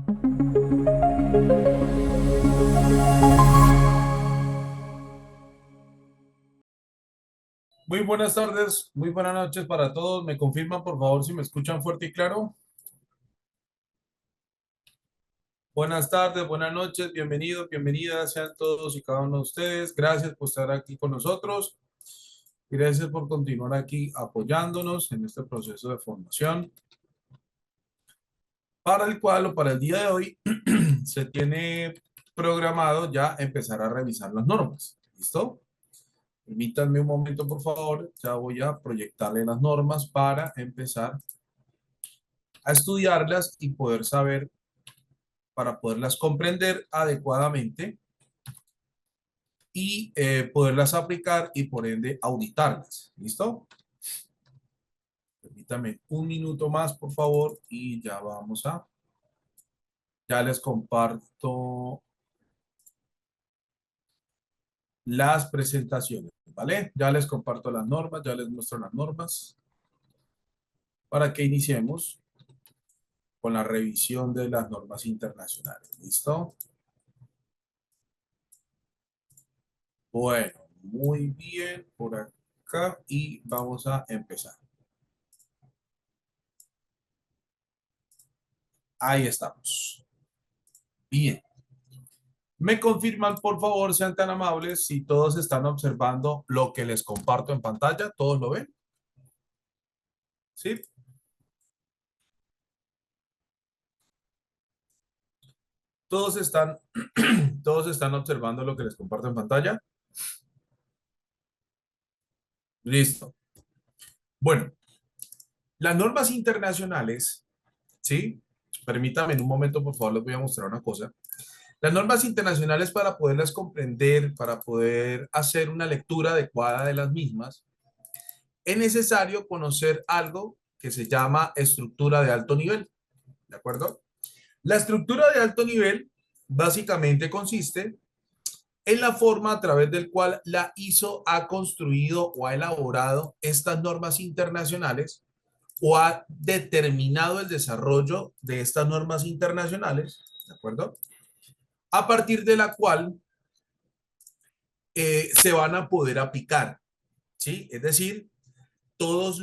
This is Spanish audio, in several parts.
Muy buenas tardes, muy buenas noches para todos. ¿Me confirman, por favor, si me escuchan fuerte y claro? Buenas tardes, buenas noches, bienvenidos, bienvenidas sean todos y cada uno de ustedes. Gracias por estar aquí con nosotros y gracias por continuar aquí apoyándonos en este proceso de formación, para el cual o para el día de hoy se tiene programado ya empezar a revisar las normas. ¿Listo? Permítanme un momento, por favor. Ya voy a proyectarle las normas para empezar a estudiarlas y poder saber, para poderlas comprender adecuadamente y poderlas aplicar y por ende auditarlas. ¿Listo? Permítame un minuto más, por favor, y ya vamos ya les comparto las presentaciones, ¿vale? Ya les comparto las normas, ya les muestro las normas para que iniciemos con la revisión de las normas internacionales. ¿Listo? Bueno, muy bien por acá y vamos a empezar. Ahí estamos. Bien. Me confirman, por favor, sean tan amables, si todos están observando lo que les comparto en pantalla. ¿Todos lo ven? ¿Sí? Todos están, todos están observando lo que les comparto en pantalla. Listo. Bueno, las normas internacionales, ¿sí? Permítame en un momento, por favor, les voy a mostrar una cosa. Las normas internacionales, para poderlas comprender, para poder hacer una lectura adecuada de las mismas, es necesario conocer algo que se llama estructura de alto nivel. ¿De acuerdo? La estructura de alto nivel básicamente consiste en la forma a través del cual la ISO ha construido o ha elaborado estas normas internacionales o ha determinado el desarrollo de estas normas internacionales, ¿de acuerdo? A partir de la cual se van a poder aplicar, ¿sí? Es decir, todos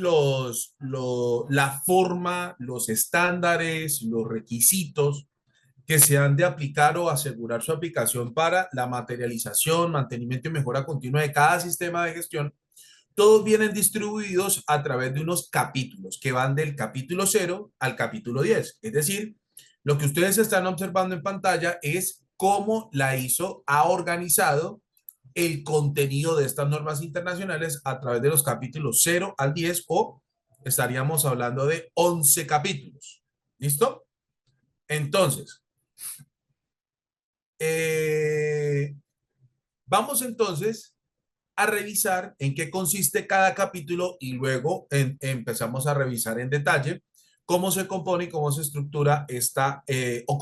la forma, los estándares, los requisitos que se han de aplicar o asegurar su aplicación para la materialización, mantenimiento y mejora continua de cada sistema de gestión, todos vienen distribuidos a través de unos capítulos que van del capítulo 0 al capítulo 10. Es decir, lo que ustedes están observando en pantalla es cómo la ISO ha organizado el contenido de estas normas internacionales a través de los capítulos 0 al 10 o estaríamos hablando de 11 capítulos. ¿Listo? Entonces, eh, vamos entonces a revisar en qué consiste cada capítulo y luego empezamos a revisar en detalle cómo se compone y cómo se estructura esta, o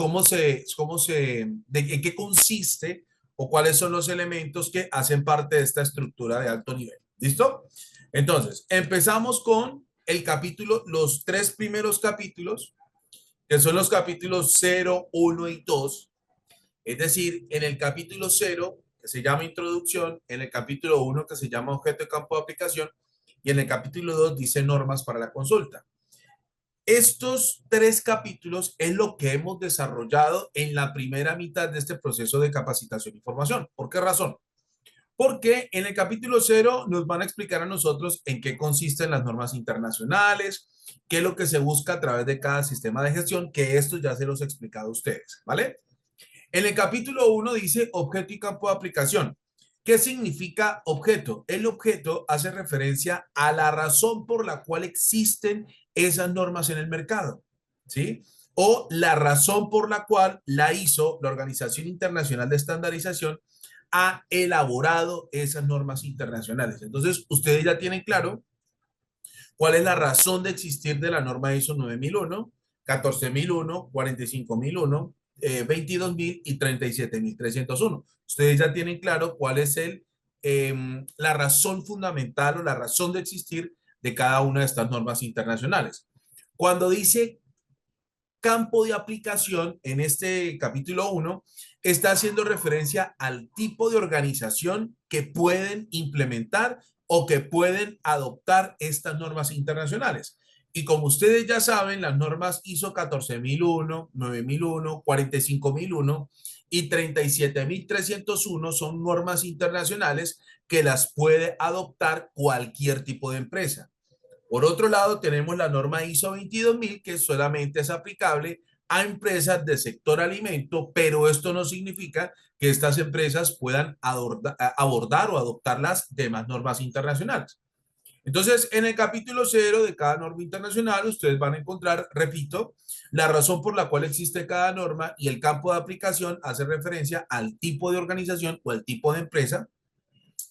en qué consiste o cuáles son los elementos que hacen parte de esta estructura de alto nivel. ¿Listo? Entonces, empezamos con el capítulo, los tres primeros capítulos, que son los capítulos 0, 1 y 2. Es decir, en el capítulo 0, que se llama introducción, en el capítulo 1, que se llama objeto de campo de aplicación, y en el capítulo 2 dice normas para la consulta. Estos tres capítulos es lo que hemos desarrollado en la primera mitad de este proceso de capacitación y formación. ¿Por qué razón? Porque en el capítulo 0 nos van a explicar a nosotros en qué consisten las normas internacionales, qué es lo que se busca a través de cada sistema de gestión, que esto ya se los he explicado a ustedes, ¿vale? En el capítulo 1 dice objeto y campo de aplicación. ¿Qué significa objeto? El objeto hace referencia a la razón por la cual existen esas normas en el mercado, ¿sí? O la razón por la cual la ISO, la Organización Internacional de Estandarización, ha elaborado esas normas internacionales. Entonces, ustedes ya tienen claro cuál es la razón de existir de la norma ISO 9001, 14001, 45001, 22.000 y 37.301. Ustedes ya tienen claro cuál es la razón fundamental o la razón de existir de cada una de estas normas internacionales. Cuando dice campo de aplicación en este capítulo 1 está haciendo referencia al tipo de organización que pueden implementar o que pueden adoptar estas normas internacionales. Y como ustedes ya saben, las normas ISO 14001, 9001, 45001 y 37301 son normas internacionales que las puede adoptar cualquier tipo de empresa. Por otro lado, tenemos la norma ISO 22000, que solamente es aplicable a empresas del sector alimento, pero esto no significa que estas empresas puedan abordar o adoptar las demás normas internacionales. Entonces, en el capítulo 0 de cada norma internacional, ustedes van a encontrar, repito, la razón por la cual existe cada norma y el campo de aplicación hace referencia al tipo de organización o al tipo de empresa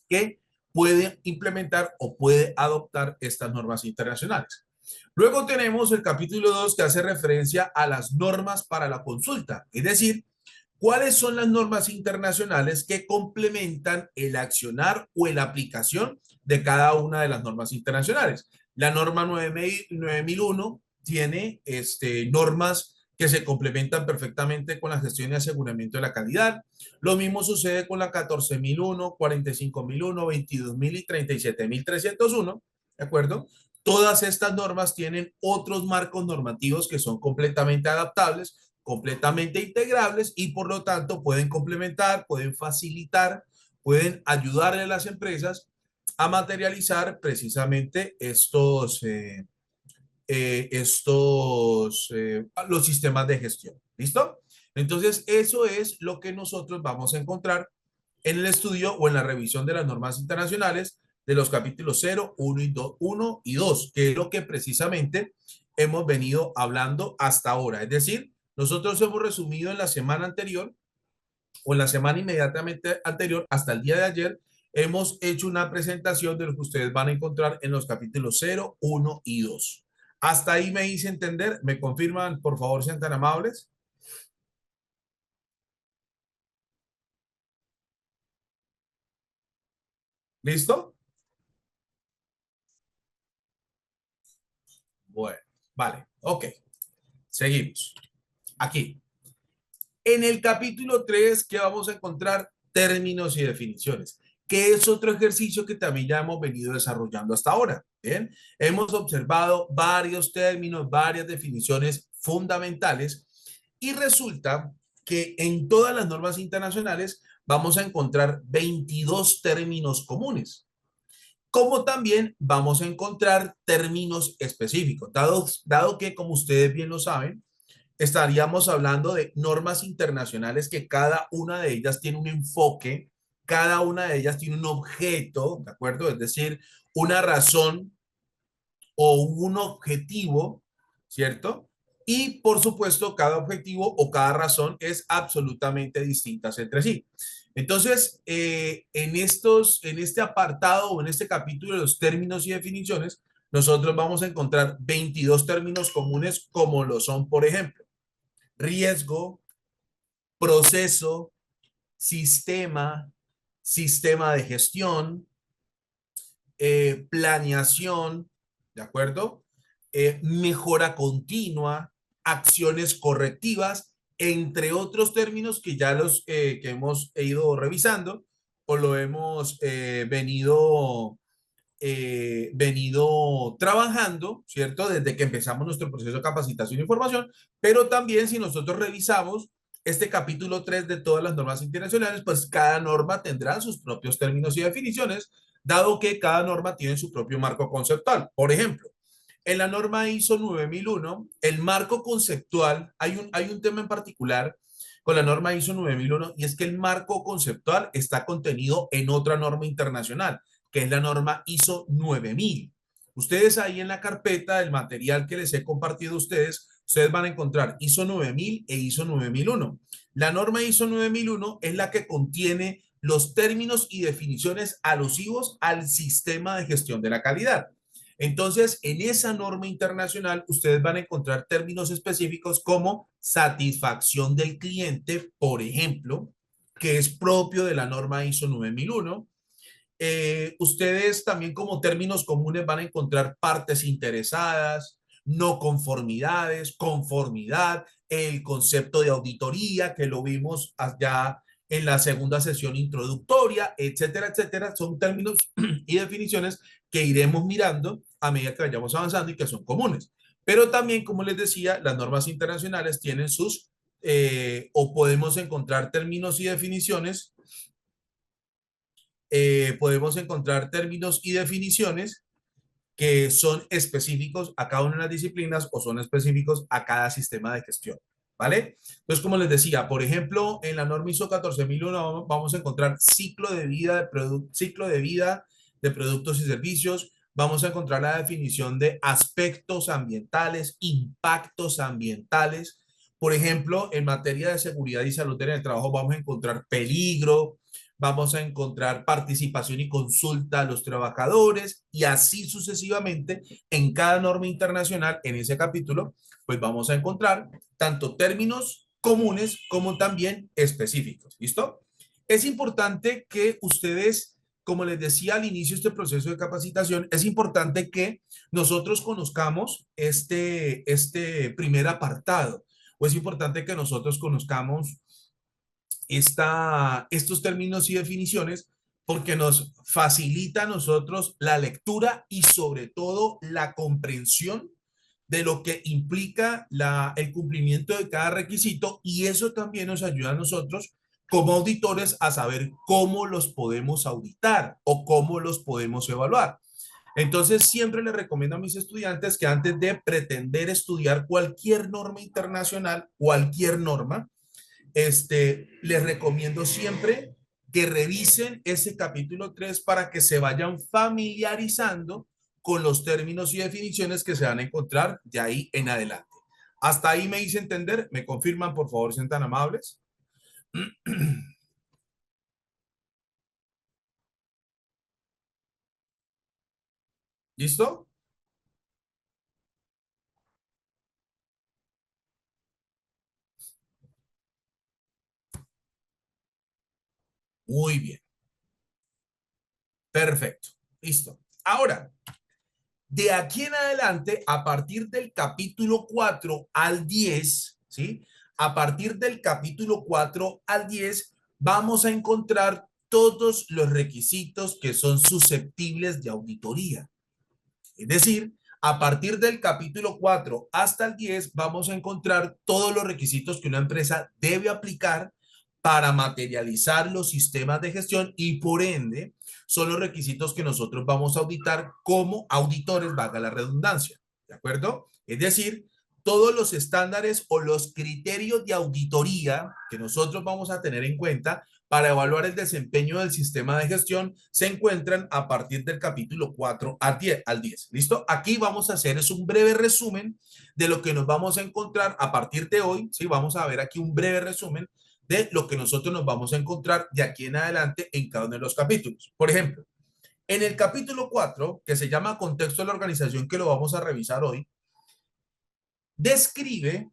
que puede implementar o puede adoptar estas normas internacionales. Luego tenemos el capítulo 2 que hace referencia a las normas para la consulta, es decir, cuáles son las normas internacionales que complementan el accionar o la aplicación de cada una de las normas internacionales. La norma 9001 tiene normas que se complementan perfectamente con la gestión y aseguramiento de la calidad. Lo mismo sucede con la 14001, 45001, 22000 y 37301, ¿de acuerdo? Todas estas normas tienen otros marcos normativos que son completamente adaptables, completamente integrables y por lo tanto pueden complementar, pueden facilitar, pueden ayudarle a las empresas a materializar precisamente los sistemas de gestión. ¿Listo? Entonces, eso es lo que nosotros vamos a encontrar en el estudio o en la revisión de las normas internacionales de los capítulos 0, 1 y 2, que es lo que precisamente hemos venido hablando hasta ahora. Es decir, nosotros hemos resumido en la semana anterior o en la semana inmediatamente anterior hasta el día de ayer, hemos hecho una presentación de lo que ustedes van a encontrar en los capítulos 0, 1 y 2. Hasta ahí me hice entender. ¿Me confirman, por favor, sean tan amables? ¿Listo? Bueno, vale. Ok. Seguimos. Aquí. En el capítulo 3, ¿qué vamos a encontrar? Términos y definiciones, que es otro ejercicio que también ya hemos venido desarrollando hasta ahora. Bien, hemos observado varios términos, varias definiciones fundamentales y resulta que en todas las normas internacionales vamos a encontrar 22 términos comunes, como también vamos a encontrar términos específicos, dado que, como ustedes bien lo saben, estaríamos hablando de normas internacionales que cada una de ellas tiene un enfoque, cada una de ellas tiene un objeto, ¿de acuerdo? Es decir, una razón o un objetivo, ¿cierto? Y por supuesto, cada objetivo o cada razón es absolutamente distintas entre sí. Entonces, en este apartado o en este capítulo de los términos y definiciones, nosotros vamos a encontrar 22 términos comunes como lo son, por ejemplo, riesgo, proceso, sistema, sistema de gestión, planeación, ¿de acuerdo? Mejora continua, acciones correctivas, entre otros términos que ya que hemos ido revisando o lo hemos venido trabajando, ¿cierto? Desde que empezamos nuestro proceso de capacitación e información, pero también si nosotros revisamos este capítulo 3 de todas las normas internacionales, pues cada norma tendrá sus propios términos y definiciones, dado que cada norma tiene su propio marco conceptual. Por ejemplo, en la norma ISO 9001, el marco conceptual, hay un tema en particular con la norma ISO 9001 y es que el marco conceptual está contenido en otra norma internacional, que es la norma ISO 9000. Ustedes ahí en la carpeta del material que les he compartido a ustedes, ustedes van a encontrar ISO 9000 e ISO 9001. La norma ISO 9001 es la que contiene los términos y definiciones alusivos al sistema de gestión de la calidad. Entonces, en esa norma internacional, ustedes van a encontrar términos específicos como satisfacción del cliente, por ejemplo, que es propio de la norma ISO 9001. Ustedes también como términos comunes van a encontrar partes interesadas, no conformidades, conformidad, el concepto de auditoría, que lo vimos allá en la segunda sesión introductoria, etcétera, etcétera. Son términos y definiciones que iremos mirando a medida que vayamos avanzando y que son comunes. Pero también, como les decía, las normas internacionales tienen sus, o podemos encontrar términos y definiciones, que son específicos a cada una de las disciplinas o son específicos a cada sistema de gestión, ¿vale? Entonces, como les decía, por ejemplo, en la norma ISO 14001 vamos a encontrar ciclo de vida de productos y servicios, vamos a encontrar la definición de aspectos ambientales, impactos ambientales. Por ejemplo, en materia de seguridad y salud en el trabajo vamos a encontrar peligro, vamos a encontrar participación y consulta a los trabajadores y así sucesivamente en cada norma internacional en ese capítulo, pues vamos a encontrar tanto términos comunes como también específicos. ¿Listo? Es importante que ustedes, como les decía al inicio de este proceso de capacitación, es importante que nosotros conozcamos este primer apartado, o es importante que nosotros conozcamos estos términos y definiciones porque nos facilita a nosotros la lectura y sobre todo la comprensión de lo que implica el cumplimiento de cada requisito y eso también nos ayuda a nosotros como auditores a saber cómo los podemos auditar o cómo los podemos evaluar. Entonces, siempre les recomiendo a mis estudiantes que antes de pretender estudiar cualquier norma internacional, cualquier norma, les recomiendo siempre que revisen ese capítulo 3 para que se vayan familiarizando con los términos y definiciones que se van a encontrar de ahí en adelante. Hasta ahí me hice entender. ¿Me confirman, por favor, sean tan amables? ¿Listo? Muy bien. Perfecto. Listo. Ahora, de aquí en adelante, a partir del capítulo 4 al 10, ¿sí? A partir del capítulo 4 al 10, vamos a encontrar todos los requisitos que son susceptibles de auditoría. Es decir, a partir del capítulo 4 hasta el 10 vamos a encontrar todos los requisitos que una empresa debe aplicar para materializar los sistemas de gestión y por ende son los requisitos que nosotros vamos a auditar como auditores, valga la redundancia, ¿de acuerdo? Es decir, todos los estándares o los criterios de auditoría que nosotros vamos a tener en cuenta para evaluar el desempeño del sistema de gestión se encuentran a partir del capítulo 4 al 10. ¿Listo? Aquí vamos a hacer es un breve resumen de lo que nos vamos a encontrar a partir de hoy. ¿Sí? Vamos a ver aquí un breve resumen de lo que nosotros nos vamos a encontrar de aquí en adelante en cada uno de los capítulos. Por ejemplo, en el capítulo 4, que se llama Contexto de la organización, que lo vamos a revisar hoy, describe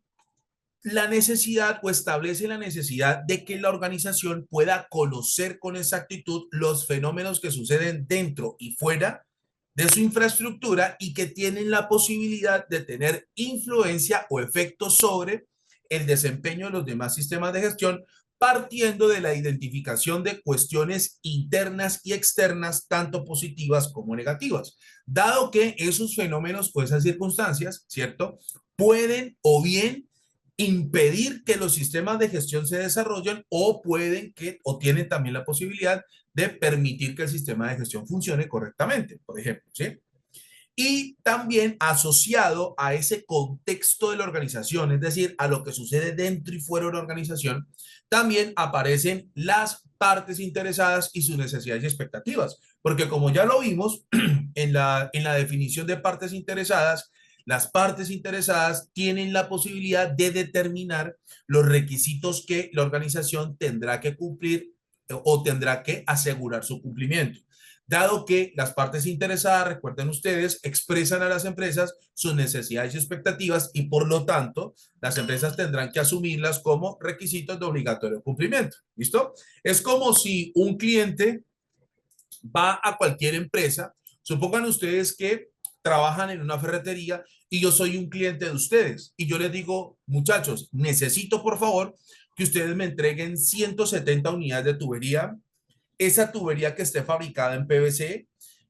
la necesidad o establece la necesidad de que la organización pueda conocer con exactitud los fenómenos que suceden dentro y fuera de su infraestructura y que tienen la posibilidad de tener influencia o efecto sobre el desempeño de los demás sistemas de gestión, partiendo de la identificación de cuestiones internas y externas, tanto positivas como negativas. Dado que esos fenómenos o esas circunstancias, ¿cierto? Pueden o bien impedir que los sistemas de gestión se desarrollen o pueden que, o tienen también la posibilidad de permitir que el sistema de gestión funcione correctamente, por ejemplo, ¿sí? Y también asociado a ese contexto de la organización, es decir, a lo que sucede dentro y fuera de la organización, también aparecen las partes interesadas y sus necesidades y expectativas, porque como ya lo vimos en la definición de partes interesadas, las partes interesadas tienen la posibilidad de determinar los requisitos que la organización tendrá que cumplir o tendrá que asegurar su cumplimiento. Dado que las partes interesadas, recuerden ustedes, expresan a las empresas sus necesidades y expectativas y por lo tanto las empresas tendrán que asumirlas como requisitos de obligatorio cumplimiento. ¿Listo? Es como si un cliente va a cualquier empresa, supongan ustedes que trabajan en una ferretería y yo soy un cliente de ustedes y yo les digo, muchachos, necesito por favor que ustedes me entreguen 170 unidades de tubería, esa tubería que esté fabricada en PVC,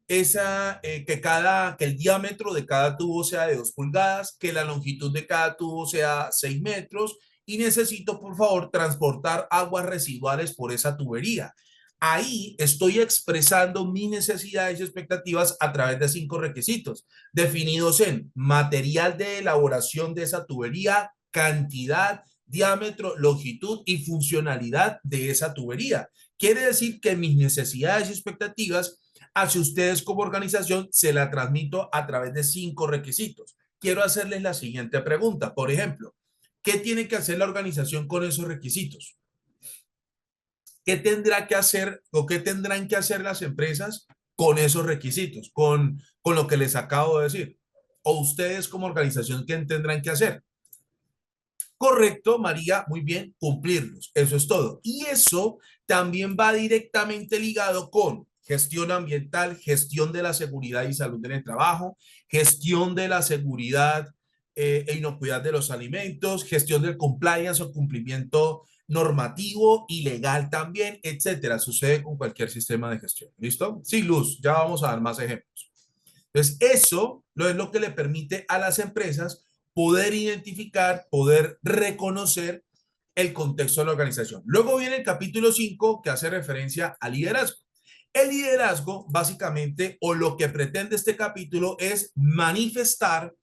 que el diámetro de cada tubo sea de 2 pulgadas, que la longitud de cada tubo sea 6 metros y necesito por favor transportar aguas residuales por esa tubería. Ahí estoy expresando mis necesidades y expectativas a través de 5 requisitos definidos en material de elaboración de esa tubería, cantidad, diámetro, longitud y funcionalidad de esa tubería. Quiere decir que mis necesidades y expectativas hacia ustedes como organización se la transmito a través de 5 requisitos. Quiero hacerles la siguiente pregunta. Por ejemplo, ¿qué tiene que hacer la organización con esos requisitos? ¿Qué tendrá que hacer o qué tendrán que hacer las empresas con esos requisitos, con lo que les acabo de decir? O ustedes como organización, ¿qué tendrán que hacer? Correcto, María, muy bien, cumplirlos. Eso es todo. Y eso también va directamente ligado con gestión ambiental, gestión de la seguridad y salud en el trabajo, gestión de la seguridad e inocuidad de los alimentos, gestión del compliance o cumplimiento normativo y legal también, etcétera. Sucede con cualquier sistema de gestión. ¿Listo? Sí, Luz, ya vamos a dar más ejemplos. Entonces, eso es lo que le permite a las empresas poder identificar, poder reconocer el contexto de la organización. Luego viene el capítulo 5 que hace referencia al liderazgo. El liderazgo, básicamente, o lo que pretende este capítulo es manifestar,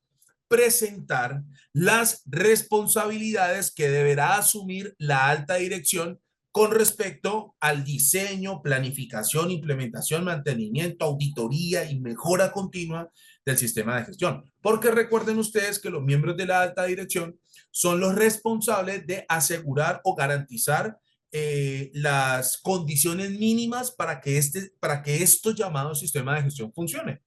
presentar las responsabilidades que deberá asumir la alta dirección con respecto al diseño, planificación, implementación, mantenimiento, auditoría y mejora continua del sistema de gestión. Porque recuerden ustedes que los miembros de la alta dirección son los responsables de asegurar o garantizar las condiciones mínimas para que estos llamados sistemas de gestión funcione.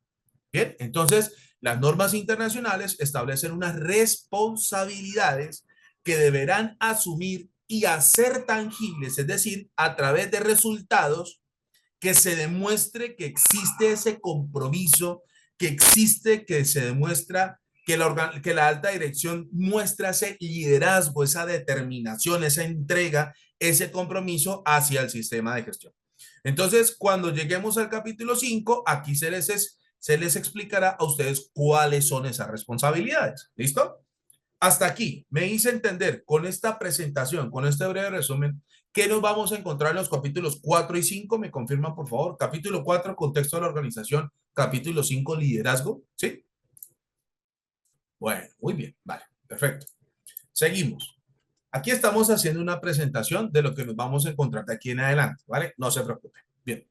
Bien, entonces las normas internacionales establecen unas responsabilidades que deberán asumir y hacer tangibles, es decir, a través de resultados que se demuestre que existe ese compromiso, que se demuestra que la alta dirección muestra ese liderazgo, esa determinación, esa entrega, ese compromiso hacia el sistema de gestión. Entonces, cuando lleguemos al capítulo 5, aquí se les explicará a ustedes cuáles son esas responsabilidades. ¿Listo? Hasta aquí me hice entender con esta presentación, con este breve resumen, ¿qué nos vamos a encontrar en los capítulos 4 y 5? ¿Me confirman, por favor? Capítulo 4, contexto de la organización. Capítulo 5, liderazgo. ¿Sí? Bueno, muy bien. Vale, perfecto. Seguimos. Aquí estamos haciendo una presentación de lo que nos vamos a encontrar de aquí en adelante, ¿vale? No se preocupen. Bien.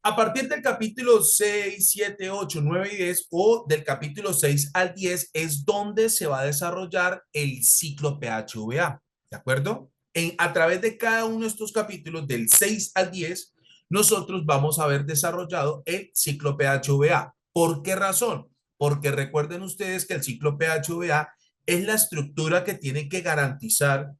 A partir del capítulo 6, 7, 8, 9 y 10 o del capítulo 6 al 10 es donde se va a desarrollar el ciclo PHVA, ¿de acuerdo? A través de cada uno de estos capítulos del 6 al 10, nosotros vamos a haber desarrollado el ciclo PHVA. ¿Por qué razón? Porque recuerden ustedes que el ciclo PHVA es la estructura que tiene que garantizar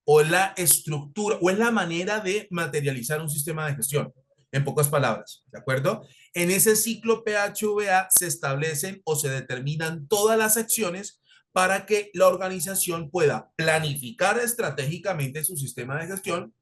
o la estructura o es la manera de materializar un sistema de gestión. En pocas palabras, ¿de acuerdo? En ese ciclo PHVA se establecen o se determinan todas las acciones para que la organización pueda planificar estratégicamente su sistema de gestión,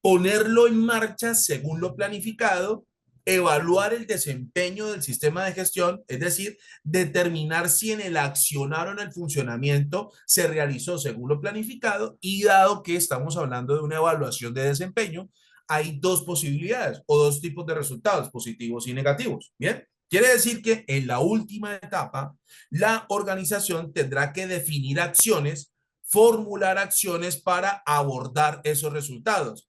ponerlo en marcha según lo planificado, evaluar el desempeño del sistema de gestión, es decir, determinar si en el accionar o en el funcionamiento se realizó según lo planificado y dado que estamos hablando de una evaluación de desempeño, hay dos posibilidades o dos tipos de resultados, positivos y negativos. Bien, quiere decir que en la última etapa, la organización tendrá que definir acciones, formular acciones para abordar esos resultados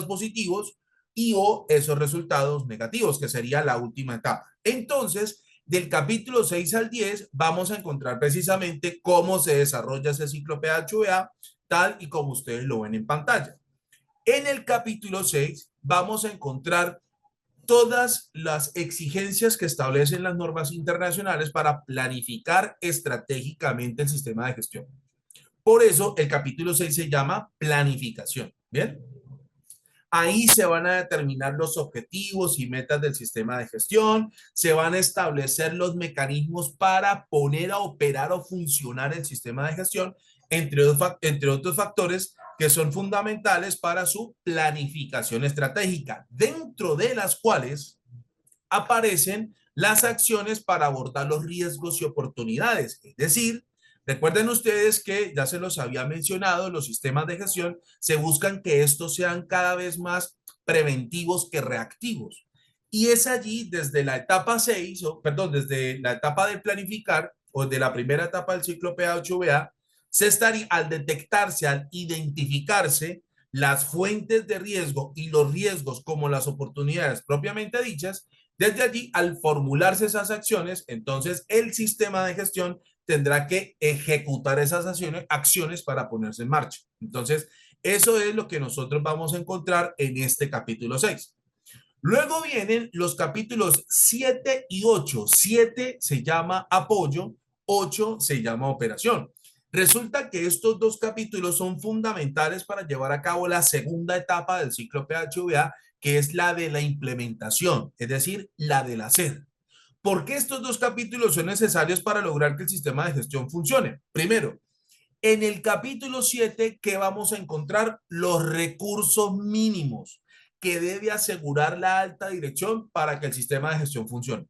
positivos y o esos resultados negativos, que sería la última etapa. Entonces, del capítulo 6 al 10 vamos a encontrar precisamente cómo se desarrolla ese ciclo PHVA, tal y como ustedes lo ven en pantalla. En el capítulo 6 vamos a encontrar todas las exigencias que establecen las normas internacionales para planificar estratégicamente el sistema de gestión. Por eso el capítulo 6 se llama planificación. ¿Bien? Ahí se van a determinar los objetivos y metas del sistema de gestión, se van a establecer los mecanismos para poner a operar o funcionar el sistema de gestión, entre otros factores que son fundamentales para su planificación estratégica, dentro de las cuales aparecen las acciones para abordar los riesgos y oportunidades. Es decir, recuerden ustedes que ya se los había mencionado, los sistemas de gestión se buscan que estos sean cada vez más preventivos que reactivos. Y es allí desde la etapa 6, o perdón, desde la etapa de planificar o de la primera etapa del ciclo PA8VA, se estaría al detectarse, al identificarse las fuentes de riesgo y los riesgos como las oportunidades propiamente dichas. Desde allí, al formularse esas acciones, entonces el sistema de gestión tendrá que ejecutar esas acciones para ponerse en marcha. Entonces, eso es lo que nosotros vamos a encontrar en este capítulo 6. Luego vienen los capítulos 7 y 8. 7 se llama apoyo, 8 se llama operación. Resulta que estos dos capítulos son fundamentales para llevar a cabo la segunda etapa del ciclo PHVA, que es la de la implementación, es decir, la del hacer. ¿Por qué estos dos capítulos son necesarios para lograr que el sistema de gestión funcione? Primero, en el capítulo 7, ¿qué vamos a encontrar? Los recursos mínimos que debe asegurar la alta dirección para que el sistema de gestión funcione.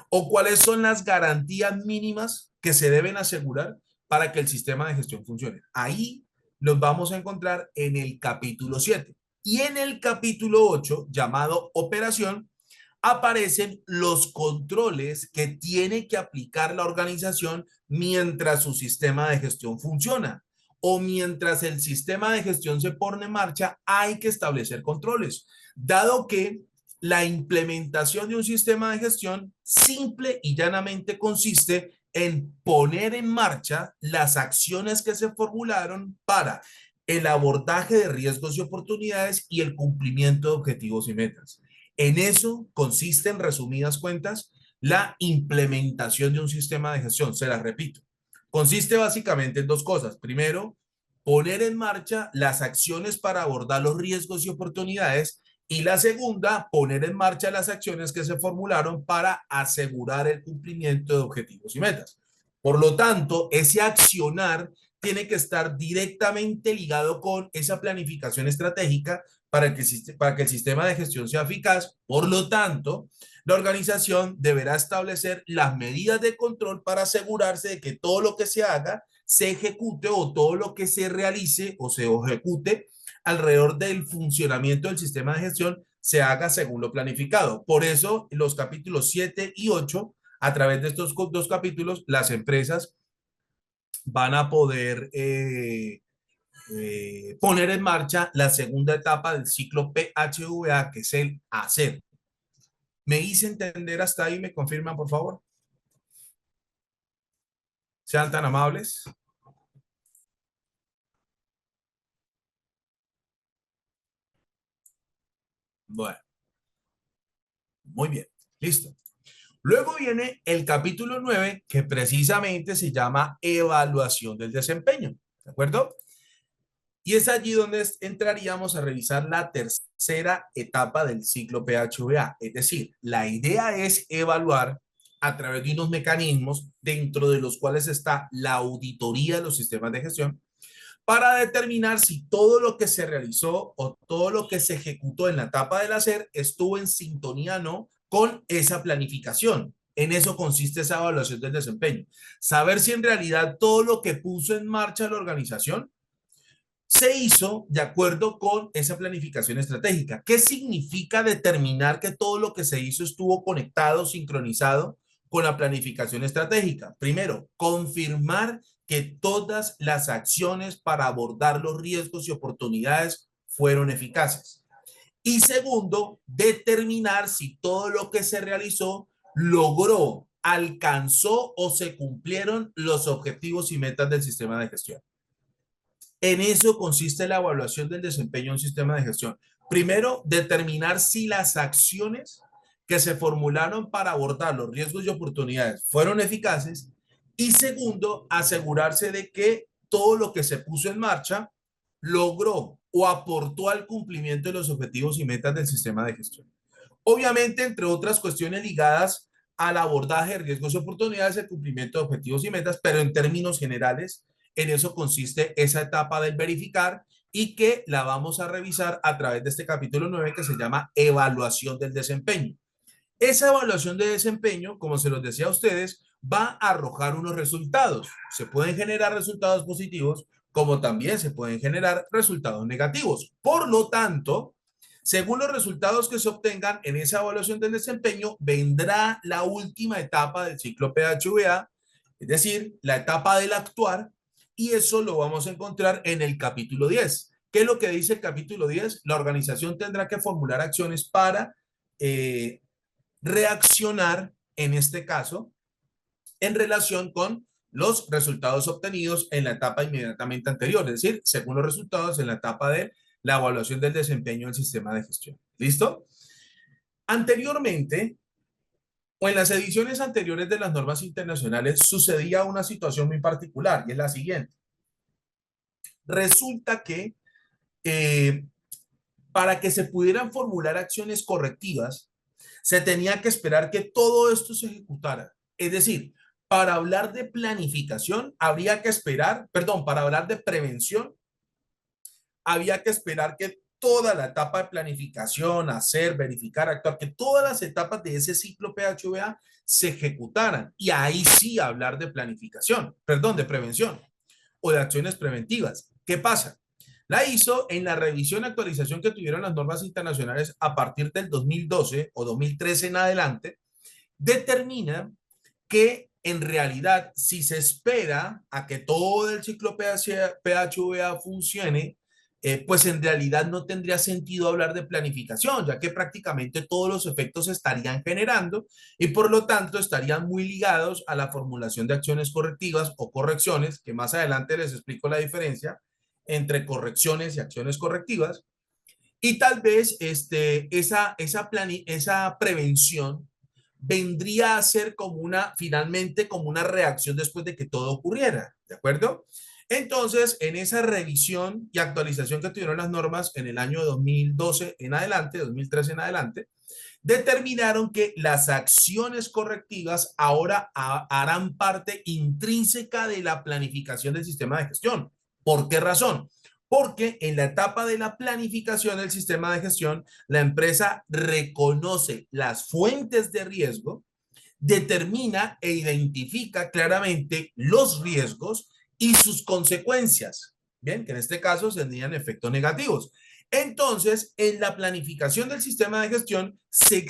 ¿O cuáles son las garantías mínimas que se deben asegurar para que el sistema de gestión funcione? Ahí los vamos a encontrar en el capítulo 7. Y en el capítulo 8, llamado operación, aparecen los controles que tiene que aplicar la organización mientras su sistema de gestión funciona o mientras el sistema de gestión se pone en marcha, hay que establecer controles, dado que la implementación de un sistema de gestión simple y llanamente consiste en poner en marcha las acciones que se formularon para el abordaje de riesgos y oportunidades y el cumplimiento de objetivos y metas. En eso consiste, en resumidas cuentas, la implementación de un sistema de gestión. Se las repito. Consiste básicamente en dos cosas. Primero, poner en marcha las acciones para abordar los riesgos y oportunidades. Y la segunda, poner en marcha las acciones que se formularon para asegurar el cumplimiento de objetivos y metas. Por lo tanto, ese accionar tiene que estar directamente ligado con esa planificación estratégica para que el sistema de gestión sea eficaz. Por lo tanto, la organización deberá establecer las medidas de control para asegurarse de que todo lo que se haga se ejecute o todo lo que se realice o se ejecute alrededor del funcionamiento del sistema de gestión se haga según lo planificado. Por eso, los capítulos 7 y 8, a través de estos dos capítulos, las empresas van a poder poner en marcha la segunda etapa del ciclo PHVA, que es el hacer. ¿Me hice entender hasta ahí? ¿Me confirman, por favor? Sean tan amables. Bueno, muy bien, listo. Luego viene el capítulo 9, que precisamente se llama evaluación del desempeño, ¿de acuerdo? Y es allí donde entraríamos a revisar la tercera etapa del ciclo PHVA. Es decir, la idea es evaluar a través de unos mecanismos dentro de los cuales está la auditoría de los sistemas de gestión para determinar si todo lo que se realizó o todo lo que se ejecutó en la etapa del hacer estuvo en sintonía o no con esa planificación. En eso consiste esa evaluación del desempeño. Saber si en realidad todo lo que puso en marcha la organización se hizo de acuerdo con esa planificación estratégica. ¿Qué significa determinar que todo lo que se hizo estuvo conectado, sincronizado con la planificación estratégica? Primero, confirmar que todas las acciones para abordar los riesgos y oportunidades fueron eficaces. Y segundo, determinar si todo lo que se realizó logró, alcanzó o se cumplieron los objetivos y metas del sistema de gestión. En eso consiste la evaluación del desempeño de un sistema de gestión. Primero, determinar si las acciones que se formularon para abordar los riesgos y oportunidades fueron eficaces. Y segundo, asegurarse de que todo lo que se puso en marcha logró o aportó al cumplimiento de los objetivos y metas del sistema de gestión. Obviamente, entre otras cuestiones ligadas al abordaje de riesgos y oportunidades, el cumplimiento de objetivos y metas, pero en términos generales, en eso consiste esa etapa del verificar y que la vamos a revisar a través de este capítulo 9 que se llama evaluación del desempeño. Esa evaluación de desempeño, como se los decía a ustedes, va a arrojar unos resultados. Se pueden generar resultados positivos, como también se pueden generar resultados negativos. Por lo tanto, según los resultados que se obtengan en esa evaluación del desempeño, vendrá la última etapa del ciclo PHVA, es decir, la etapa del actuar, y eso lo vamos a encontrar en el capítulo 10. ¿Qué es lo que dice el capítulo 10? La organización tendrá que formular acciones para reaccionar, en este caso, en relación con los resultados obtenidos en la etapa inmediatamente anterior, es decir, según los resultados en la etapa de la evaluación del desempeño del sistema de gestión. ¿Listo? Anteriormente, o en las ediciones anteriores de las normas internacionales, sucedía una situación muy particular y es la siguiente. Resulta que para que se pudieran formular acciones correctivas, se tenía que esperar que todo esto se ejecutara. Es decir, para hablar de planificación, habría que esperar, perdón, para hablar de prevención, había que esperar que toda la etapa de planificación, hacer, verificar, actuar, que todas las etapas de ese ciclo PHVA se ejecutaran. Y ahí sí hablar de planificación, perdón, de prevención o de acciones preventivas. ¿Qué pasa? La hizo en la revisión y actualización que tuvieron las normas internacionales a partir del 2012 o 2013 en adelante, determina que en realidad si se espera a que todo el ciclo PHVA funcione, pues en realidad no tendría sentido hablar de planificación, ya que prácticamente todos los efectos se estarían generando y por lo tanto estarían muy ligados a la formulación de acciones correctivas o correcciones, que más adelante les explico la diferencia entre correcciones y acciones correctivas. Y tal vez esa prevención vendría a ser como finalmente como una reacción después de que todo ocurriera, ¿de acuerdo? Entonces, en esa revisión y actualización que tuvieron las normas en el año 2012 en adelante, 2013 en adelante, determinaron que las acciones correctivas ahora harán parte intrínseca de la planificación del sistema de gestión. ¿Por qué razón? Porque en la etapa de la planificación del sistema de gestión, la empresa reconoce las fuentes de riesgo, determina e identifica claramente los riesgos y sus consecuencias. Bien, que en este caso tendrían efectos negativos. Entonces, en la planificación del sistema de gestión se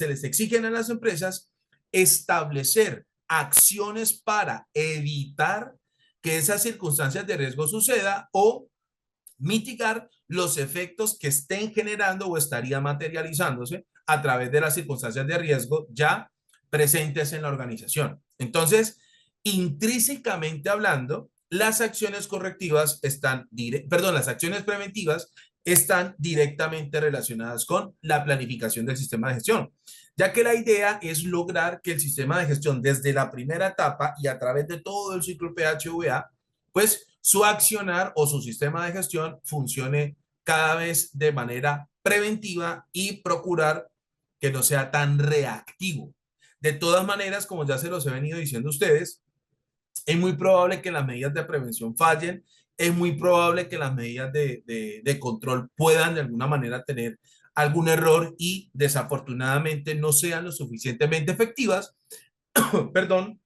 les exigen a las empresas establecer acciones para evitar que esas circunstancias de riesgo suceda o mitigar los efectos que estén generando o estarían materializándose a través de las circunstancias de riesgo ya presentes en la organización. Entonces, intrínsecamente hablando, las acciones correctivas las acciones preventivas están directamente relacionadas con la planificación del sistema de gestión, ya que la idea es lograr que el sistema de gestión desde la primera etapa y a través de todo el ciclo PHVA, pues su accionar o su sistema de gestión funcione cada vez de manera preventiva y procurar que no sea tan reactivo. De todas maneras, como ya se los he venido diciendo a ustedes, es muy probable que las medidas de prevención fallen, es muy probable que las medidas de control puedan de alguna manera tener algún error y desafortunadamente no sean lo suficientemente efectivas, perdón.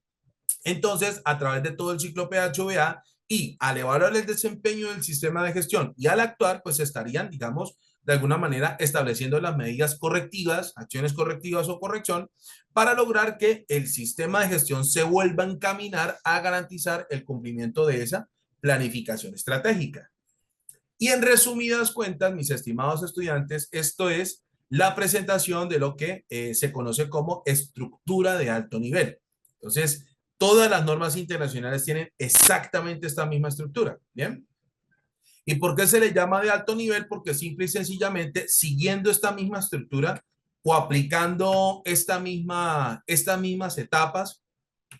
Entonces, a través de todo el ciclo PHVA y al evaluar el desempeño del sistema de gestión y al actuar, pues estarían, digamos, de alguna manera estableciendo las medidas correctivas, acciones correctivas o corrección, para lograr que el sistema de gestión se vuelva a encaminar a garantizar el cumplimiento de esa planificación estratégica. Y en resumidas cuentas, mis estimados estudiantes, esto es la presentación de lo que se conoce como estructura de alto nivel. Entonces, todas las normas internacionales tienen exactamente esta misma estructura, ¿bien? ¿Y por qué se le llama de alto nivel? Porque simple y sencillamente, siguiendo esta misma estructura o aplicando estas mismas etapas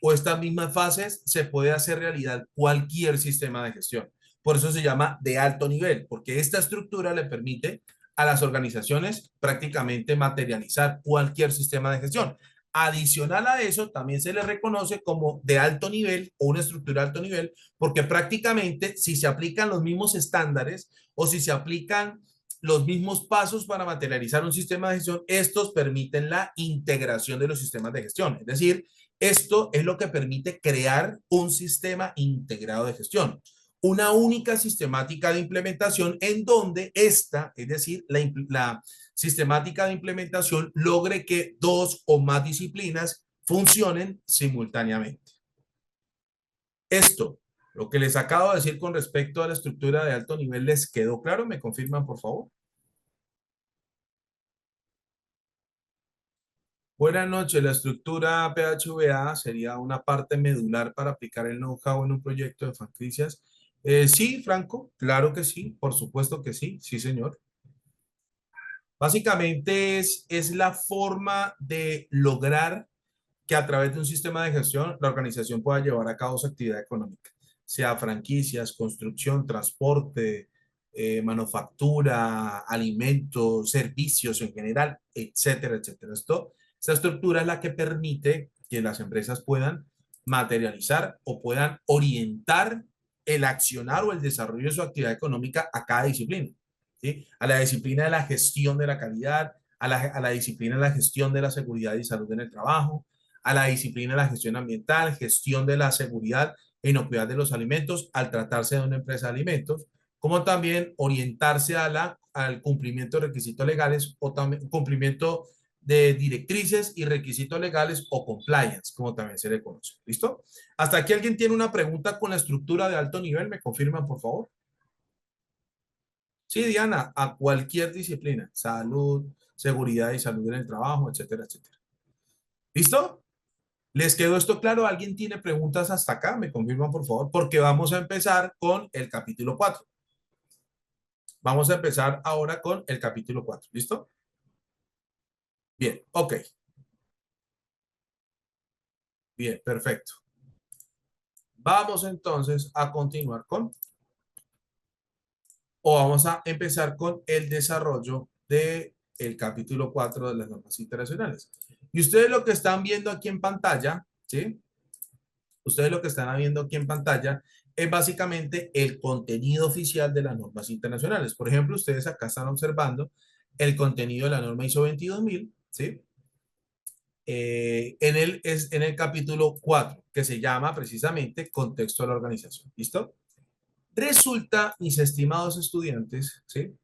o estas mismas fases, se puede hacer realidad cualquier sistema de gestión. Por eso se llama de alto nivel, porque esta estructura le permite a las organizaciones prácticamente materializar cualquier sistema de gestión. Adicional a eso, también se le reconoce como de alto nivel o una estructura de alto nivel, porque prácticamente si se aplican los mismos estándares o si se aplican los mismos pasos para materializar un sistema de gestión, estos permiten la integración de los sistemas de gestión. Es decir, esto es lo que permite crear un sistema integrado de gestión, una única sistemática de implementación en donde esta, es decir, la sistemática de implementación logre que dos o más disciplinas funcionen simultáneamente. Esto, lo que les acabo de decir con respecto a la estructura de alto nivel, ¿les quedó claro? ¿Me confirman, por favor? Buenas noches. La estructura PHVA sería una parte medular para aplicar el know-how en un proyecto de franquicias. Sí, Franco, claro que sí, por supuesto que sí, sí, señor. Básicamente es la forma de lograr que a través de un sistema de gestión la organización pueda llevar a cabo su actividad económica, sea franquicias, construcción, transporte, manufactura, alimentos, servicios en general, etcétera, etcétera. Esta estructura es la que permite que las empresas puedan materializar o puedan orientar el accionar o el desarrollo de su actividad económica a cada disciplina. ¿Sí? A la disciplina de la gestión de la calidad, a la disciplina de la gestión de la seguridad y salud en el trabajo, a la disciplina de la gestión ambiental, gestión de la seguridad e inocuidad de los alimentos al tratarse de una empresa de alimentos, como también orientarse al cumplimiento de requisitos legales o también cumplimiento de directrices y requisitos legales o compliance, como también se le conoce. ¿Listo? Hasta aquí alguien tiene una pregunta con la estructura de alto nivel, ¿me confirman, por favor? Sí, Diana, a cualquier disciplina, salud, seguridad y salud en el trabajo, etcétera, etcétera. ¿Listo? ¿Les quedó esto claro? ¿Alguien tiene preguntas hasta acá? Me confirman, por favor, porque vamos a empezar con el capítulo 4. Vamos a empezar ahora con el capítulo 4. ¿Listo? Bien, ok. Bien, perfecto. Vamos entonces a continuar con, o vamos a empezar con el desarrollo del capítulo 4 de las normas internacionales. Y ustedes lo que están viendo aquí en pantalla, ¿sí? Ustedes lo que están viendo aquí en pantalla es básicamente el contenido oficial de las normas internacionales. Por ejemplo, ustedes acá están observando el contenido de la norma ISO 22000, ¿sí? En el capítulo 4, que se llama precisamente Contexto de la organización. ¿Listo? Resulta, mis estimados estudiantes, ¿sí?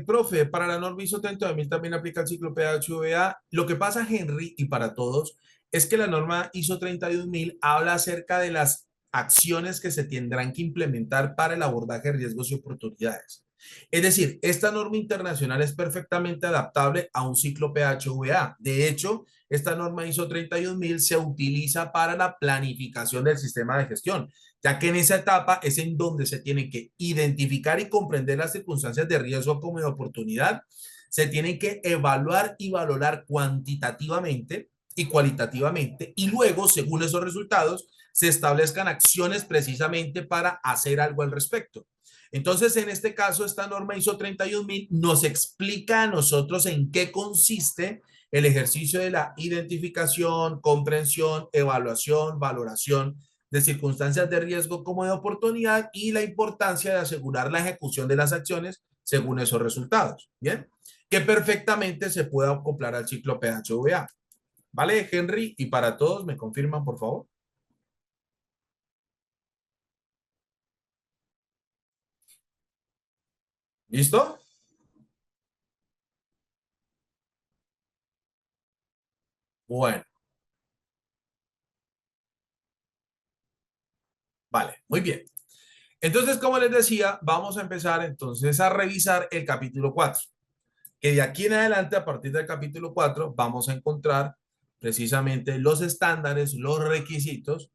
Profe, para la norma ISO 32000 también aplica el ciclo PHVA. Lo que pasa, Henry, y para todos, es que la norma ISO 32000 habla acerca de las acciones que se tendrán que implementar para el abordaje de riesgos y oportunidades. Es decir, esta norma internacional es perfectamente adaptable a un ciclo PHVA. De hecho, esta norma ISO 31000 se utiliza para la planificación del sistema de gestión, ya que en esa etapa es en donde se tienen que identificar y comprender las circunstancias de riesgo como de oportunidad, se tienen que evaluar y valorar cuantitativamente y cualitativamente, y luego, según esos resultados, se establezcan acciones precisamente para hacer algo al respecto. Entonces, en este caso, esta norma ISO 31000 nos explica a nosotros en qué consiste el ejercicio de la identificación, comprensión, evaluación, valoración de circunstancias de riesgo como de oportunidad y la importancia de asegurar la ejecución de las acciones según esos resultados. Bien, que perfectamente se puede acoplar al ciclo PHVA. ¿Vale, Henry? Y para todos, ¿me confirman, por favor? ¿Listo? Bueno, vale, muy bien. Entonces, como les decía, vamos a empezar entonces a revisar el capítulo 4, que de aquí en adelante, a partir del capítulo 4, vamos a encontrar precisamente los estándares, los requisitos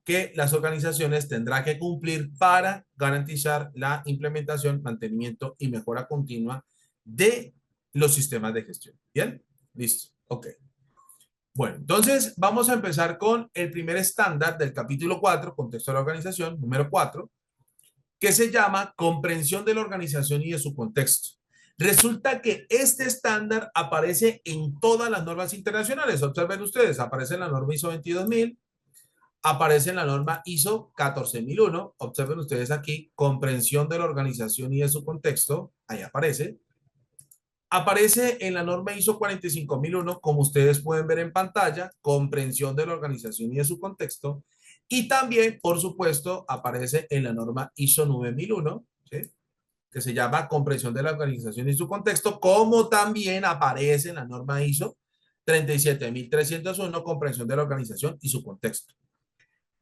que las organizaciones tendrán que cumplir para garantizar la implementación, mantenimiento y mejora continua de los sistemas de gestión. ¿Bien? Listo. Ok. Bueno, entonces vamos a empezar con el primer estándar del capítulo 4, contexto de la organización, número 4, que se llama comprensión de la organización y de su contexto. Resulta que este estándar aparece en todas las normas internacionales. Observen ustedes, aparece en la norma ISO 22000, aparece en la norma ISO 14001. Observen ustedes aquí, comprensión de la organización y de su contexto. Ahí aparece. Aparece en la norma ISO 45001, como ustedes pueden ver en pantalla, comprensión de la organización y de su contexto. Y también, por supuesto, aparece en la norma ISO 9001, ¿sí? Que se llama comprensión de la organización y su contexto, como también aparece en la norma ISO 37301, comprensión de la organización y su contexto.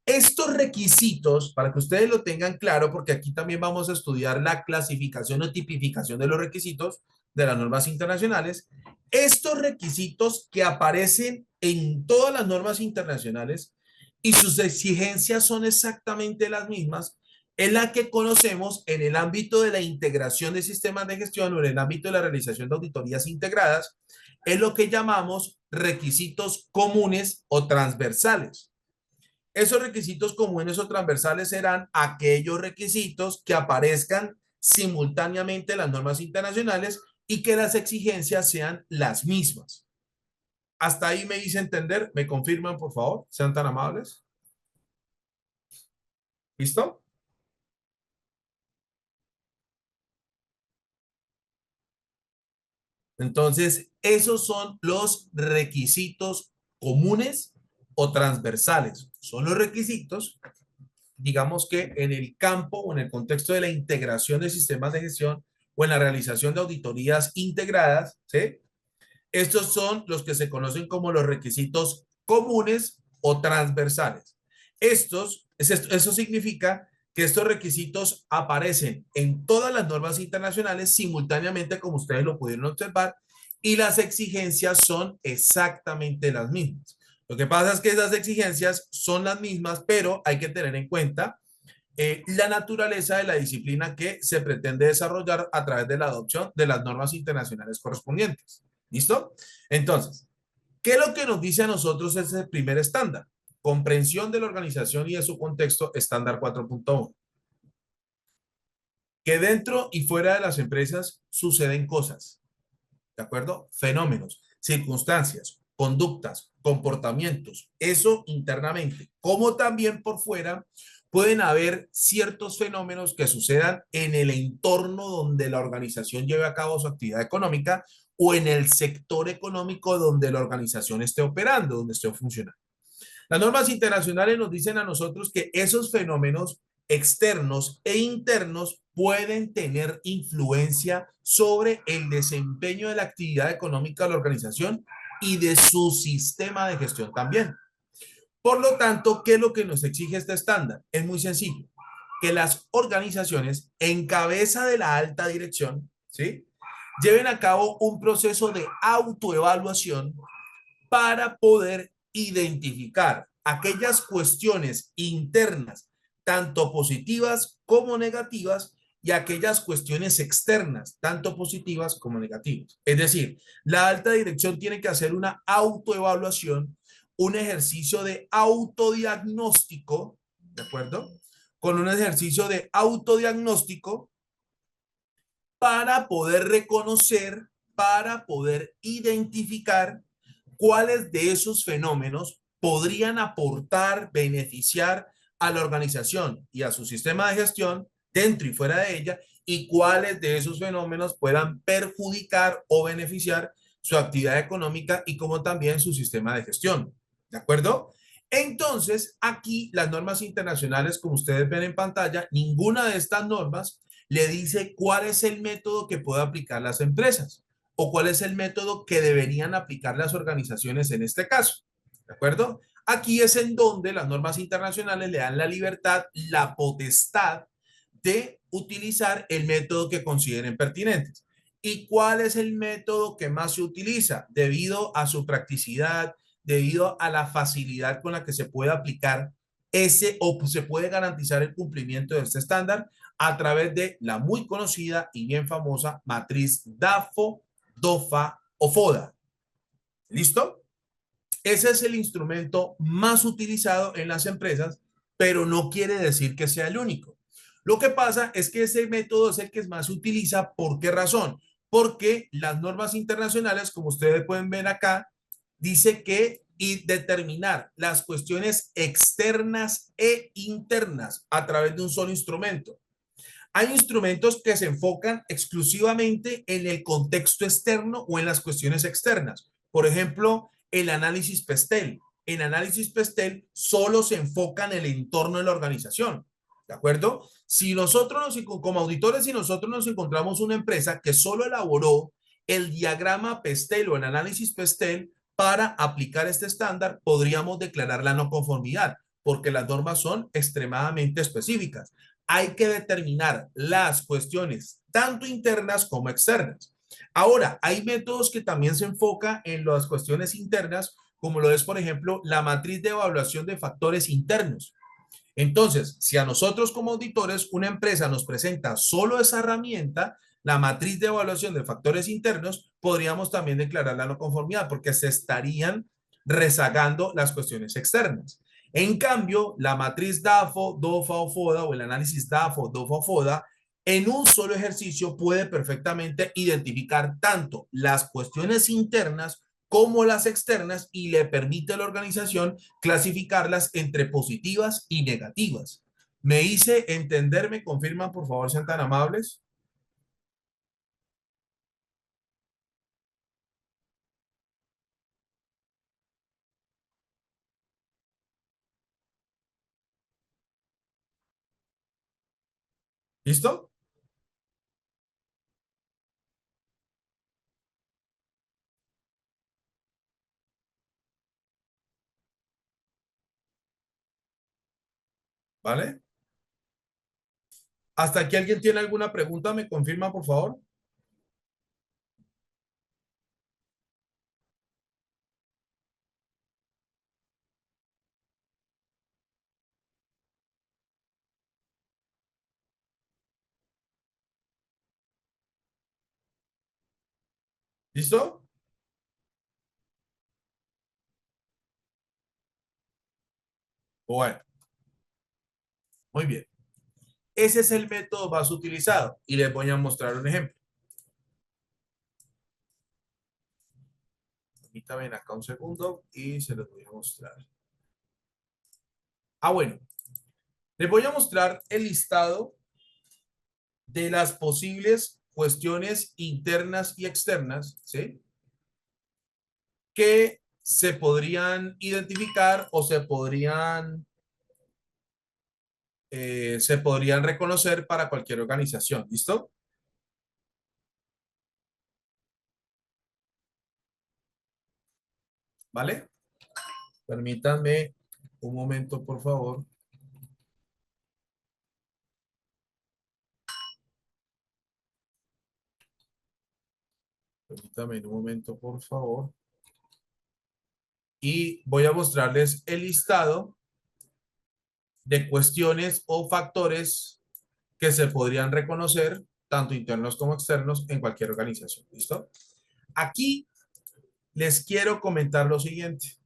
Estos requisitos, para que ustedes lo tengan claro, porque aquí también vamos a estudiar la clasificación o tipificación de los requisitos de las normas internacionales, estos requisitos que aparecen en todas las normas internacionales y sus exigencias son exactamente las mismas, es la que conocemos en el ámbito de la integración de sistemas de gestión o en el ámbito de la realización de auditorías integradas, es lo que llamamos requisitos comunes o transversales. Esos requisitos comunes o transversales serán aquellos requisitos que aparezcan simultáneamente en las normas internacionales y que las exigencias sean las mismas. Hasta ahí me hice entender. ¿Me confirman, por favor? Sean tan amables. ¿Listo? Entonces, esos son los requisitos comunes o transversales. Son los requisitos, digamos que en el campo o en el contexto de la integración de sistemas de gestión o en la realización de auditorías integradas, ¿sí? Estos son los que se conocen como los requisitos comunes o transversales. Eso significa que estos requisitos aparecen en todas las normas internacionales simultáneamente, como ustedes lo pudieron observar, y las exigencias son exactamente las mismas. Lo que pasa es que esas exigencias son las mismas, pero hay que tener en cuenta la naturaleza de la disciplina que se pretende desarrollar a través de la adopción de las normas internacionales correspondientes. ¿Listo? Entonces, ¿qué es lo que nos dice a nosotros ese primer estándar? Comprensión de la organización y de su contexto, estándar 4.1. Que dentro y fuera de las empresas suceden cosas, ¿de acuerdo? Fenómenos, circunstancias, conductas, comportamientos, eso internamente, como también por fuera pueden haber ciertos fenómenos que sucedan en el entorno donde la organización lleve a cabo su actividad económica o en el sector económico donde la organización esté operando, donde esté funcionando. Las normas internacionales nos dicen a nosotros que esos fenómenos externos e internos pueden tener influencia sobre el desempeño de la actividad económica de la organización y de su sistema de gestión también. Por lo tanto, ¿qué es lo que nos exige este estándar? Es muy sencillo, que las organizaciones en cabeza de la alta dirección, ¿sí? Lleven a cabo un proceso de autoevaluación para poder identificar aquellas cuestiones internas, tanto positivas como negativas, y aquellas cuestiones externas, tanto positivas como negativas. Es decir, la alta dirección tiene que hacer una autoevaluación, un ejercicio de autodiagnóstico, ¿de acuerdo? Con un ejercicio de autodiagnóstico para poder reconocer, para poder identificar cuáles de esos fenómenos podrían aportar, beneficiar a la organización y a su sistema de gestión dentro y fuera de ella, y cuáles de esos fenómenos puedan perjudicar o beneficiar su actividad económica y como también su sistema de gestión. ¿De acuerdo? Entonces, aquí las normas internacionales, como ustedes ven en pantalla, ninguna de estas normas le dice cuál es el método que puede aplicar las empresas o cuál es el método que deberían aplicar las organizaciones en este caso. ¿De acuerdo? Aquí es en donde las normas internacionales le dan la libertad, la potestad de utilizar el método que consideren pertinentes. ¿Y cuál es el método que más se utiliza? Debido a su practicidad, debido a la facilidad con la que se puede aplicar ese o se puede garantizar el cumplimiento de este estándar a través de la muy conocida y bien famosa matriz DAFO, DOFA o FODA. ¿Listo? Ese es el instrumento más utilizado en las empresas, pero no quiere decir que sea el único. Lo que pasa es que ese método es el que más se utiliza. ¿Por qué razón? Porque las normas internacionales, como ustedes pueden ver acá, dice que y determinar las cuestiones externas e internas a través de un solo instrumento. Hay instrumentos que se enfocan exclusivamente en el contexto externo o en las cuestiones externas. Por ejemplo, el análisis PESTEL. En análisis PESTEL solo se enfoca en el entorno de la organización. ¿De acuerdo? Si nosotros, como auditores, si nosotros nos encontramos una empresa que solo elaboró el diagrama PESTEL o el análisis PESTEL para aplicar este estándar, podríamos declarar la no conformidad, porque las normas son extremadamente específicas. Hay que determinar las cuestiones tanto internas como externas. Ahora, hay métodos que también se enfocan en las cuestiones internas, como lo es, por ejemplo, la matriz de evaluación de factores internos. Entonces, si a nosotros como auditores una empresa nos presenta solo esa herramienta, la matriz de evaluación de factores internos, podríamos también declarar la no conformidad porque se estarían rezagando las cuestiones externas. En cambio, la matriz DAFO, DOFA o FODA o el análisis DAFO, DOFA o FODA, en un solo ejercicio puede perfectamente identificar tanto las cuestiones internas como las externas y le permite a la organización clasificarlas entre positivas y negativas. Me hice entender, me confirman, por favor, sean tan amables. ¿Listo? ¿Vale? ¿Hasta aquí alguien tiene alguna pregunta? ¿Me confirma, por favor? ¿Listo? Bueno, muy bien. Ese es el método más utilizado y les voy a mostrar un ejemplo. Permítanme acá un segundo y se los voy a mostrar. Bueno, les voy a mostrar el listado de las posibles cuestiones internas y externas, ¿sí? Que se podrían identificar o se podrían reconocer para cualquier organización. ¿Listo? ¿Vale? Permítanme un momento, por favor. Permítanme un momento, por favor. Y voy a mostrarles el listado de cuestiones o factores que se podrían reconocer, tanto internos como externos, en cualquier organización. ¿Listo? Aquí les quiero comentar lo siguiente.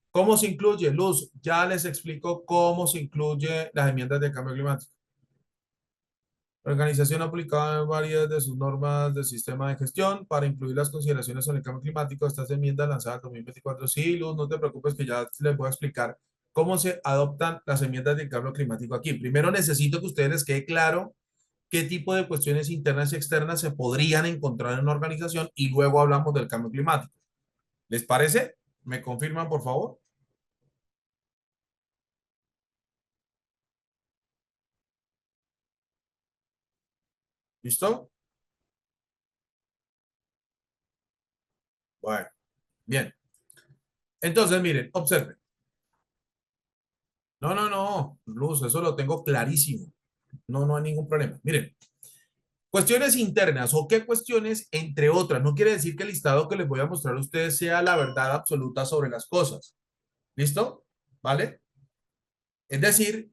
¿Cómo se incluye? Luz, ya les explico cómo se incluye las enmiendas de cambio climático. La organización ha aplicado varias de sus normas del sistema de gestión para incluir las consideraciones sobre el cambio climático. Estas enmiendas lanzadas en 2024. Sí, Luz, no te preocupes que ya les voy a explicar cómo se adoptan las enmiendas del cambio climático aquí. Primero necesito que ustedes les quede claro qué tipo de cuestiones internas y externas se podrían encontrar en una organización y luego hablamos del cambio climático. ¿Les parece? ¿Me confirman, por favor? ¿Listo? Bueno, bien. Entonces, miren, observen. No, no, no, Luz, eso lo tengo clarísimo. No, no hay ningún problema. Miren, cuestiones internas o qué cuestiones, entre otras. No quiere decir que el listado que les voy a mostrar a ustedes sea la verdad absoluta sobre las cosas. ¿Listo? ¿Vale? Es decir,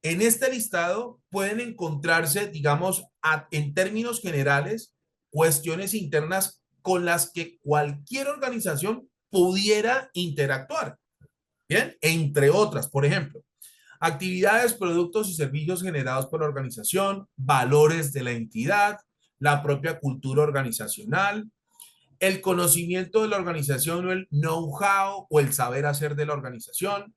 en este listado pueden encontrarse, digamos, en términos generales, cuestiones internas con las que cualquier organización pudiera interactuar. Bien, entre otras, por ejemplo, actividades, productos y servicios generados por la organización, valores de la entidad, la propia cultura organizacional, el conocimiento de la organización o el know-how o el saber hacer de la organización,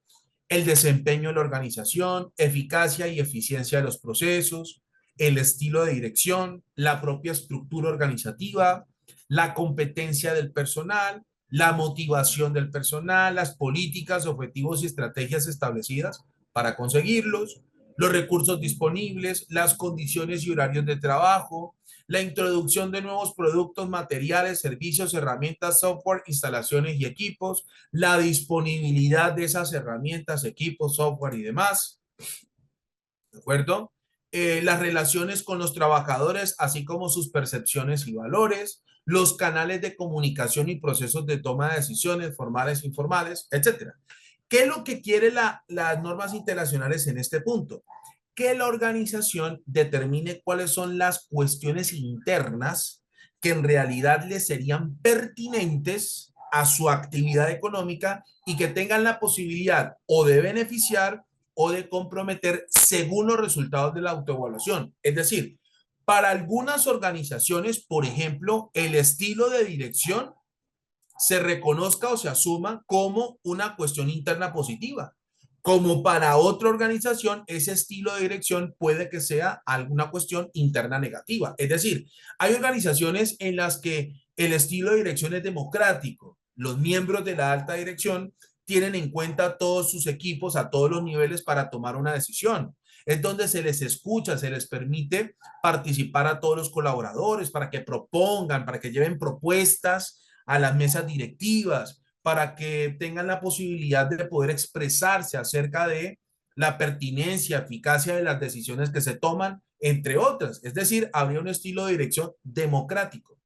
el desempeño de la organización, eficacia y eficiencia de los procesos, el estilo de dirección, la propia estructura organizativa, la competencia del personal, la motivación del personal, las políticas, objetivos y estrategias establecidas para conseguirlos, los recursos disponibles, las condiciones y horarios de trabajo, la introducción de nuevos productos, materiales, servicios, herramientas, software, instalaciones y equipos, la disponibilidad de esas herramientas, equipos, software y demás, ¿de acuerdo? Las relaciones con los trabajadores, así como sus percepciones y valores, los canales de comunicación y procesos de toma de decisiones, formales e informales, etcétera. ¿Qué es lo que quiere las normas internacionales en este punto? Que la organización determine cuáles son las cuestiones internas que en realidad le serían pertinentes a su actividad económica y que tengan la posibilidad o de beneficiar o de comprometer según los resultados de la autoevaluación. Es decir, para algunas organizaciones, por ejemplo, el estilo de dirección se reconozca o se asuma como una cuestión interna positiva. Como para otra organización, ese estilo de dirección puede que sea alguna cuestión interna negativa. Es decir, hay organizaciones en las que el estilo de dirección es democrático. Los miembros de la alta dirección tienen en cuenta a todos sus equipos a todos los niveles para tomar una decisión. Es donde se les escucha, se les permite participar a todos los colaboradores para que propongan, para que lleven propuestas a las mesas directivas, para que tengan la posibilidad de poder expresarse acerca de la pertinencia, eficacia de las decisiones que se toman, entre otras. Es decir, habría un estilo de dirección democrático.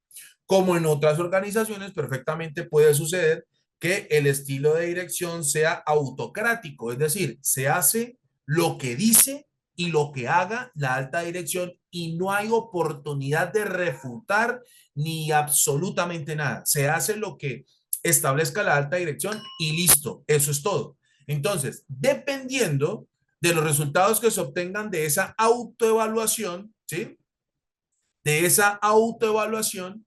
Como en otras organizaciones, perfectamente puede suceder que el estilo de dirección sea autocrático, es decir, se hace lo que dice y lo que haga la alta dirección y no hay oportunidad de refutar ni absolutamente nada. Se hace lo que establezca la alta dirección y listo, eso es todo. Entonces, dependiendo de los resultados que se obtengan de esa autoevaluación, ¿sí? De esa autoevaluación,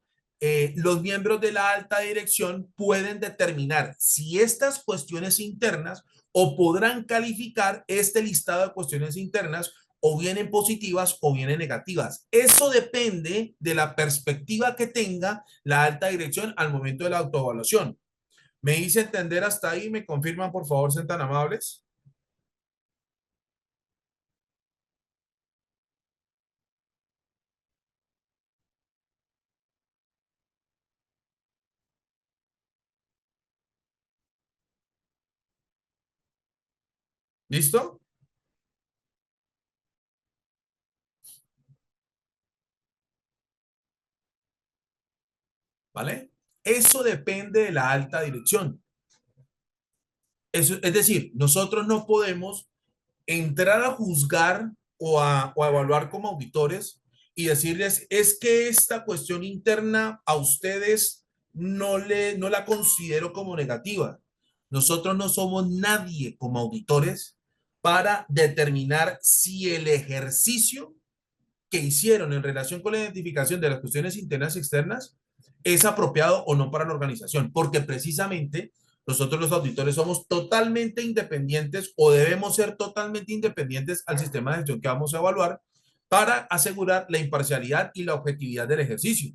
los miembros de la alta dirección pueden determinar si estas cuestiones internas o podrán calificar este listado de cuestiones internas o vienen positivas o vienen negativas. Eso depende de la perspectiva que tenga la alta dirección al momento de la autoevaluación. ¿Me hice entender hasta ahí? ¿Me confirman, por favor, sean tan amables? ¿Listo? ¿Vale? Eso depende de la alta dirección. Eso, es decir, nosotros no podemos entrar a juzgar o a evaluar como auditores y decirles, es que esta cuestión interna a ustedes no la considero como negativa. Nosotros no somos nadie como auditores para determinar si el ejercicio que hicieron en relación con la identificación de las cuestiones internas y externas es apropiado o no para la organización, porque precisamente nosotros los auditores somos totalmente independientes o debemos ser totalmente independientes al sistema de gestión que vamos a evaluar para asegurar la imparcialidad y la objetividad del ejercicio.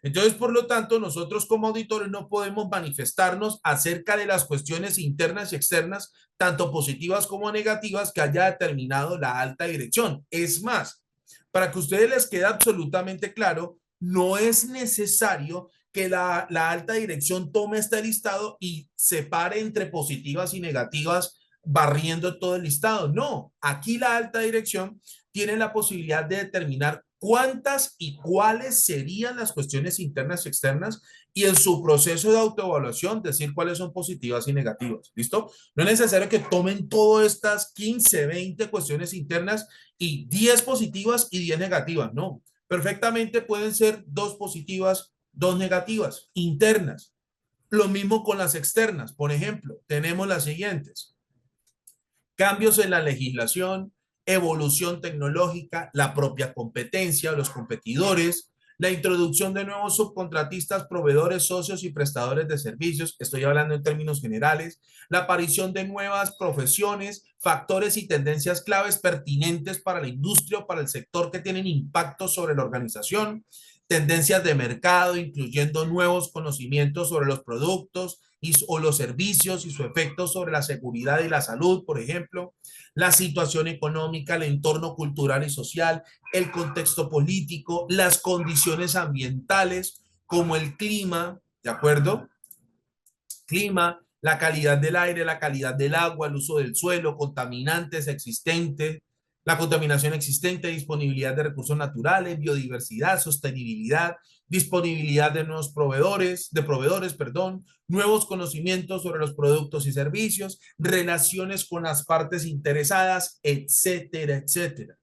Entonces, por lo tanto, nosotros como auditores no podemos manifestarnos acerca de las cuestiones internas y externas, tanto positivas como negativas, que haya determinado la alta dirección. Es más, para que a ustedes les quede absolutamente claro, no es necesario que la alta dirección tome este listado y separe entre positivas y negativas barriendo todo el listado. No, aquí la alta dirección tiene la posibilidad de determinar cuántas y cuáles serían las cuestiones internas y externas y en su proceso de autoevaluación decir cuáles son positivas y negativas. ¿Listo? No es necesario que tomen todas estas 15, 20 cuestiones internas y 10 positivas y 10 negativas. No, perfectamente pueden ser dos positivas, dos negativas internas. Lo mismo con las externas. Por ejemplo, tenemos las siguientes: cambios en la legislación, evolución tecnológica, la propia competencia, los competidores, la introducción de nuevos subcontratistas, proveedores, socios y prestadores de servicios, estoy hablando en términos generales, la aparición de nuevas profesiones, factores y tendencias claves pertinentes para la industria o para el sector que tienen impacto sobre la organización, tendencias de mercado, incluyendo nuevos conocimientos sobre los productos o los servicios y su efecto sobre la seguridad y la salud, por ejemplo, la situación económica, el entorno cultural y social, el contexto político, las condiciones ambientales, como el clima, ¿de acuerdo? Clima, la calidad del aire, la calidad del agua, el uso del suelo, contaminantes existentes, la contaminación existente, disponibilidad de recursos naturales, biodiversidad, sostenibilidad, disponibilidad de nuevos proveedores, perdón, nuevos conocimientos sobre los productos y servicios, relaciones con las partes interesadas, etcétera, etcétera.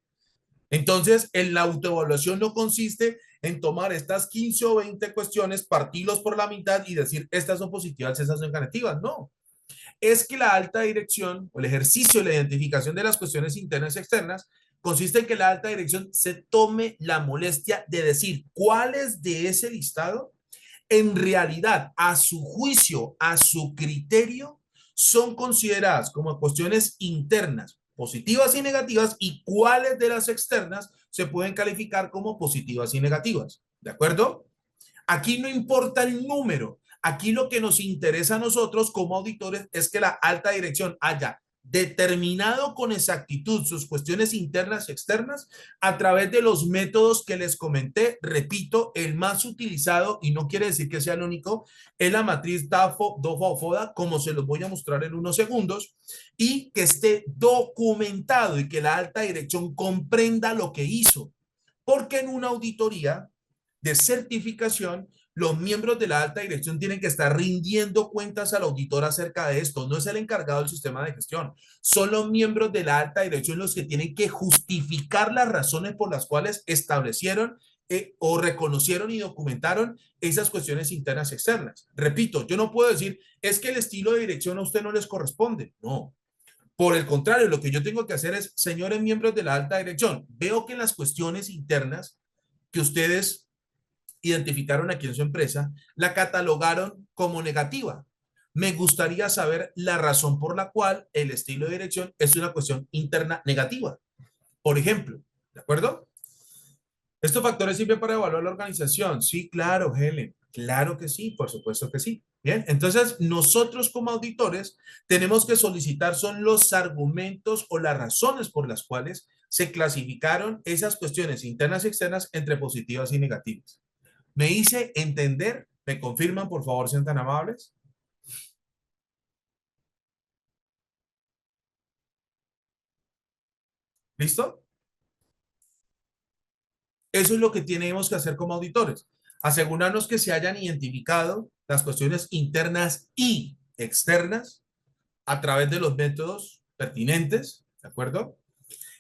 Entonces, en la autoevaluación no consiste en tomar estas 15 o 20 cuestiones, partirlos por la mitad y decir, estas son positivas, estas son negativas. No, es que la alta dirección o el ejercicio de la identificación de las cuestiones internas y externas consiste en que la alta dirección se tome la molestia de decir cuáles de ese listado en realidad, a su juicio, a su criterio, son consideradas como cuestiones internas, positivas y negativas, y cuáles de las externas se pueden calificar como positivas y negativas. ¿De acuerdo? Aquí no importa el número. Aquí lo que nos interesa a nosotros como auditores es que la alta dirección haya determinado con exactitud sus cuestiones internas y externas a través de los métodos que les comenté. Repito, el más utilizado, y no quiere decir que sea el único, es la matriz DAFO-FODA, como se los voy a mostrar en unos segundos, y que esté documentado y que la alta dirección comprenda lo que hizo. Porque en una auditoría de certificación, los miembros de la alta dirección tienen que estar rindiendo cuentas al auditor acerca de esto. No es el encargado del sistema de gestión. Son los miembros de la alta dirección los que tienen que justificar las razones por las cuales establecieron o reconocieron y documentaron esas cuestiones internas y externas. Repito, yo no puedo decir, es que el estilo de dirección a usted no les corresponde. No. Por el contrario, lo que yo tengo que hacer es, señores miembros de la alta dirección, veo que en las cuestiones internas que ustedes identificaron aquí en su empresa, la catalogaron como negativa. Me gustaría saber la razón por la cual el estilo de dirección es una cuestión interna negativa. Por ejemplo, ¿de acuerdo? ¿Estos factores sirven para evaluar la organización? Sí, claro, Helen. Claro que sí, por supuesto que sí. Bien, entonces nosotros como auditores tenemos que solicitar son los argumentos o las razones por las cuales se clasificaron esas cuestiones internas y externas entre positivas y negativas. ¿Me hice entender? ¿Me confirman, por favor, sean tan amables? ¿Listo? Eso es lo que tenemos que hacer como auditores. Asegurarnos que se hayan identificado las cuestiones internas y externas a través de los métodos pertinentes, ¿de acuerdo?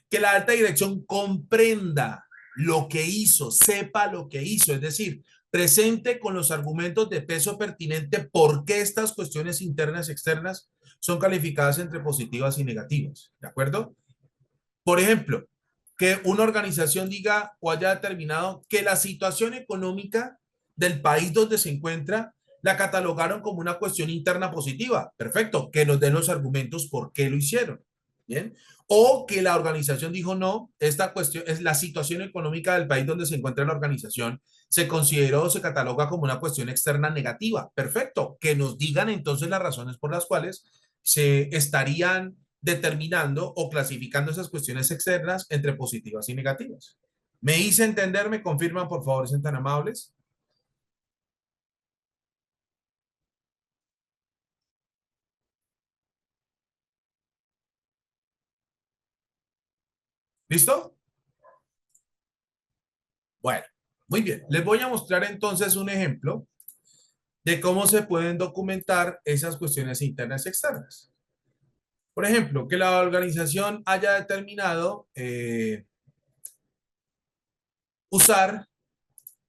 Que la alta dirección comprenda lo que hizo, sepa lo que hizo, es decir, presente con los argumentos de peso pertinente por qué estas cuestiones internas y externas son calificadas entre positivas y negativas, ¿de acuerdo? Por ejemplo, que una organización diga o haya determinado que la situación económica del país donde se encuentra la catalogaron como una cuestión interna positiva. Perfecto, que nos den los argumentos por qué lo hicieron. Bien. O que la organización dijo no, esta cuestión es la situación económica del país donde se encuentra la organización se consideró o se cataloga como una cuestión externa negativa. Perfecto, que nos digan entonces las razones por las cuales se estarían determinando o clasificando esas cuestiones externas entre positivas y negativas. ¿Me hice entender? ¿Me confirman, por favor, sean tan amables? ¿Listo? Bueno, muy bien. Les voy a mostrar entonces un ejemplo de cómo se pueden documentar esas cuestiones internas y externas. Por ejemplo, que la organización haya determinado usar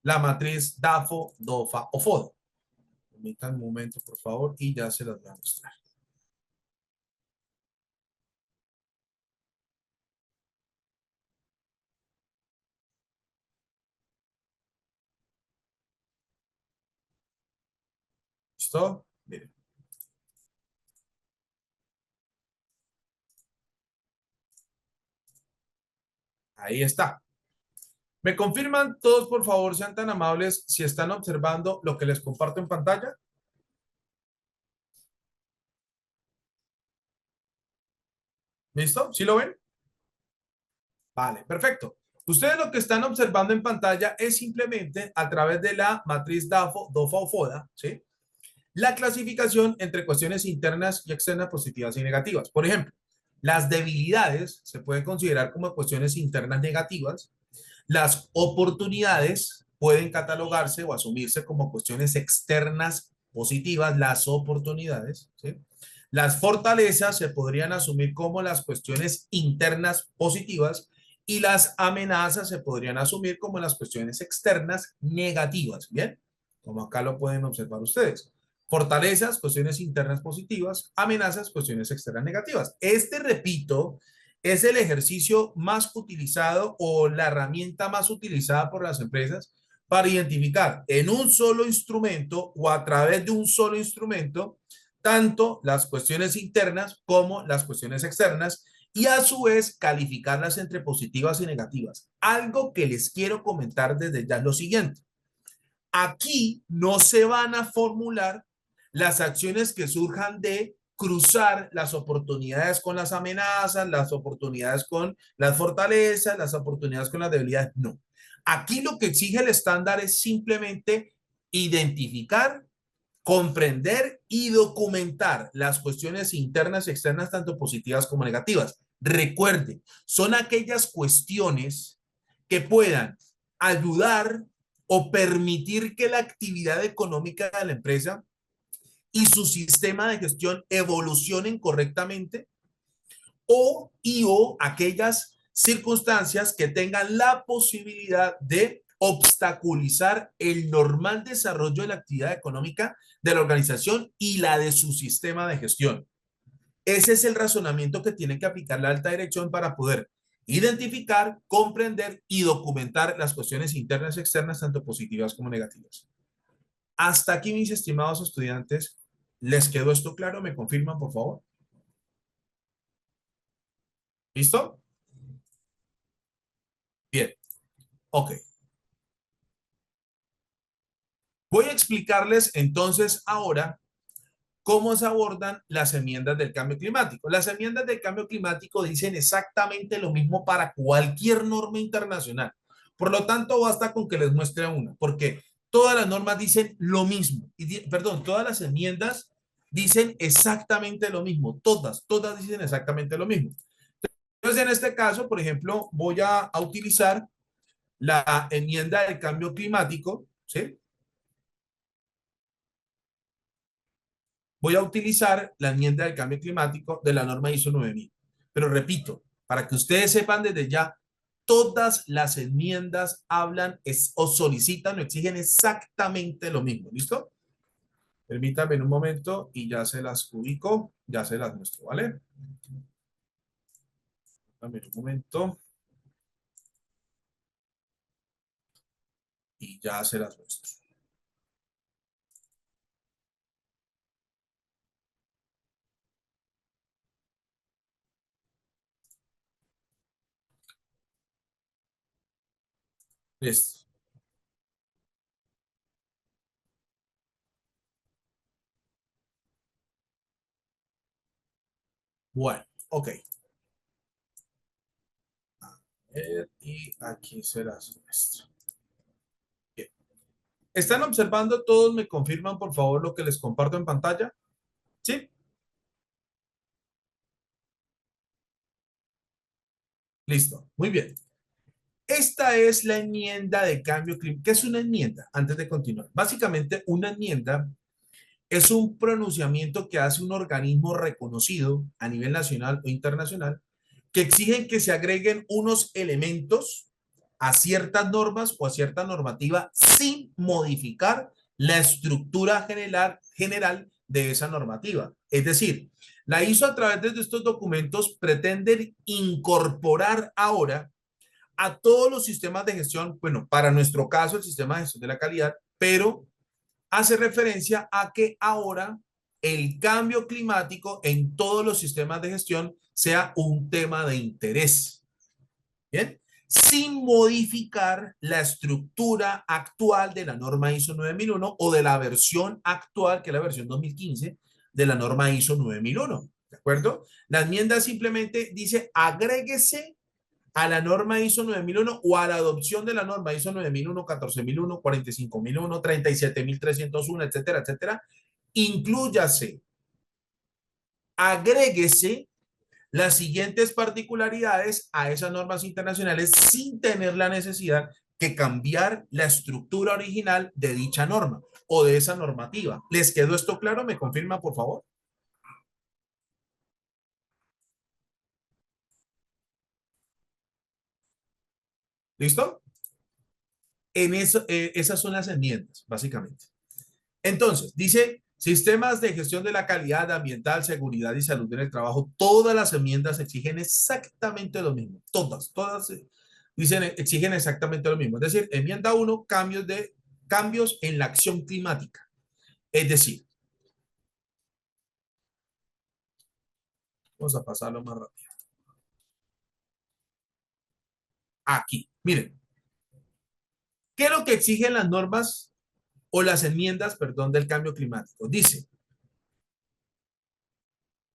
la matriz DAFO, DOFA o FODA. Permítanme un momento, por favor, y ya se las voy a mostrar. ¿Listo? Miren, ahí está. ¿Me confirman todos, por favor, sean tan amables, si están observando lo que les comparto en pantalla? ¿Listo? ¿Sí lo ven? Vale, perfecto. Ustedes lo que están observando en pantalla es simplemente a través de la matriz DAFO, DOFA o FODA, ¿sí? La clasificación entre cuestiones internas y externas positivas y negativas. Por ejemplo, las debilidades se pueden considerar como cuestiones internas negativas. Las oportunidades pueden catalogarse o asumirse como cuestiones externas positivas, las oportunidades, ¿sí? Las fortalezas se podrían asumir como las cuestiones internas positivas y las amenazas se podrían asumir como las cuestiones externas negativas, ¿bien? Como acá lo pueden observar ustedes. Fortalezas, cuestiones internas positivas, amenazas, cuestiones externas negativas. Repito, es el ejercicio más utilizado o la herramienta más utilizada por las empresas para identificar en un solo instrumento o a través de un solo instrumento tanto las cuestiones internas como las cuestiones externas y a su vez calificarlas entre positivas y negativas. Algo que les quiero comentar desde ya es lo siguiente. Aquí no se van a formular las acciones que surjan de cruzar las oportunidades con las amenazas, las oportunidades con las fortalezas, las oportunidades con las debilidades. No. Aquí lo que exige el estándar es simplemente identificar, comprender y documentar las cuestiones internas y externas, tanto positivas como negativas. Recuerde, son aquellas cuestiones que puedan ayudar o permitir que la actividad económica de la empresa y su sistema de gestión evolucionen correctamente o aquellas circunstancias que tengan la posibilidad de obstaculizar el normal desarrollo de la actividad económica de la organización y la de su sistema de gestión. Ese es el razonamiento que tiene que aplicar la alta dirección para poder identificar, comprender y documentar las cuestiones internas y externas, tanto positivas como negativas. Hasta aquí, mis estimados estudiantes, ¿les quedó esto claro? ¿Me confirman, por favor? ¿Listo? Bien, ok. Voy a explicarles entonces ahora cómo se abordan las enmiendas del cambio climático. Las enmiendas del cambio climático dicen exactamente lo mismo para cualquier norma internacional. Por lo tanto, basta con que les muestre una, porque todas las normas dicen lo mismo. Perdón, todas las enmiendas dicen exactamente lo mismo. Todas dicen exactamente lo mismo. Entonces, en este caso, por ejemplo, voy a utilizar la enmienda del cambio climático, ¿sí? Voy a utilizar la enmienda del cambio climático de la norma ISO 9000. Pero repito, para que ustedes sepan desde ya, todas las enmiendas hablan o solicitan o exigen exactamente lo mismo. ¿Listo? Permítanme en un momento y ya se las ubico, ya se las muestro, ¿vale? Permítanme en un momento y ya se las muestro. Listo. Bueno, ok. Y aquí se las muestro. Bien. ¿Están observando todos? ¿Me confirman, por favor, lo que les comparto en pantalla? ¿Sí? Listo. Muy bien. Esta es la enmienda de cambio climático. ¿Qué es una enmienda? Antes de continuar. Básicamente, una enmienda es un pronunciamiento que hace un organismo reconocido a nivel nacional o internacional que exigen que se agreguen unos elementos a ciertas normas o a cierta normativa sin modificar la estructura general de esa normativa. Es decir, la ISO a través de estos documentos pretende incorporar ahora a todos los sistemas de gestión, bueno, para nuestro caso el sistema de gestión de la calidad, pero hace referencia a que ahora el cambio climático en todos los sistemas de gestión sea un tema de interés. Bien, sin modificar la estructura actual de la norma ISO 9001 o de la versión actual, que es la versión 2015 de la norma ISO 9001. ¿De acuerdo? La enmienda simplemente dice agréguese a la norma ISO 9001 o a la adopción de la norma ISO 9001, 14001, 45001, 37301, etcétera, etcétera. Inclúyase, agréguese las siguientes particularidades a esas normas internacionales sin tener la necesidad de cambiar la estructura original de dicha norma o de esa normativa. ¿Les quedó esto claro? ¿Me confirma, por favor? ¿Listo? En eso, esas son las enmiendas, básicamente. Entonces, dice, sistemas de gestión de la calidad ambiental, seguridad y salud en el trabajo. Todas las enmiendas exigen exactamente lo mismo. Todas dicen, exigen exactamente lo mismo. Es decir, enmienda 1, cambios en la acción climática. Es decir, vamos a pasarlo más rápido. Aquí, miren, ¿qué es lo que exigen las normas o las enmiendas, perdón, del cambio climático? Dice,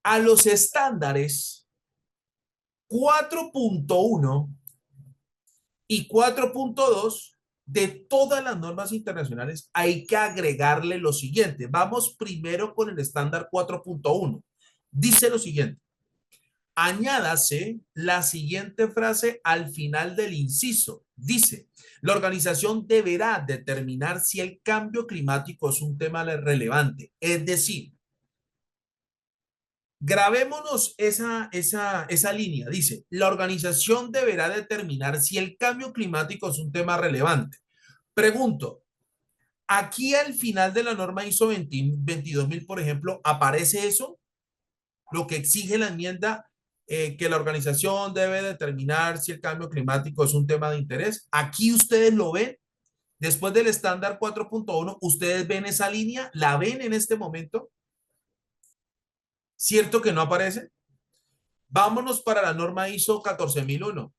a los estándares 4.1 y 4.2 de todas las normas internacionales hay que agregarle lo siguiente. Vamos primero con el estándar 4.1. Dice lo siguiente. Añádase la siguiente frase al final del inciso. Dice, la organización deberá determinar si el cambio climático es un tema relevante. Es decir, grabémonos esa línea. Dice, la organización deberá determinar si el cambio climático es un tema relevante. Pregunto, aquí al final de la norma ISO 22000, por ejemplo, ¿aparece eso? Lo que exige la enmienda, que la organización debe determinar si el cambio climático es un tema de interés. Aquí ustedes lo ven. Después del estándar 4.1, ¿ustedes ven esa línea? ¿La ven en este momento? ¿Cierto que no aparece? Vámonos para la norma ISO 14001.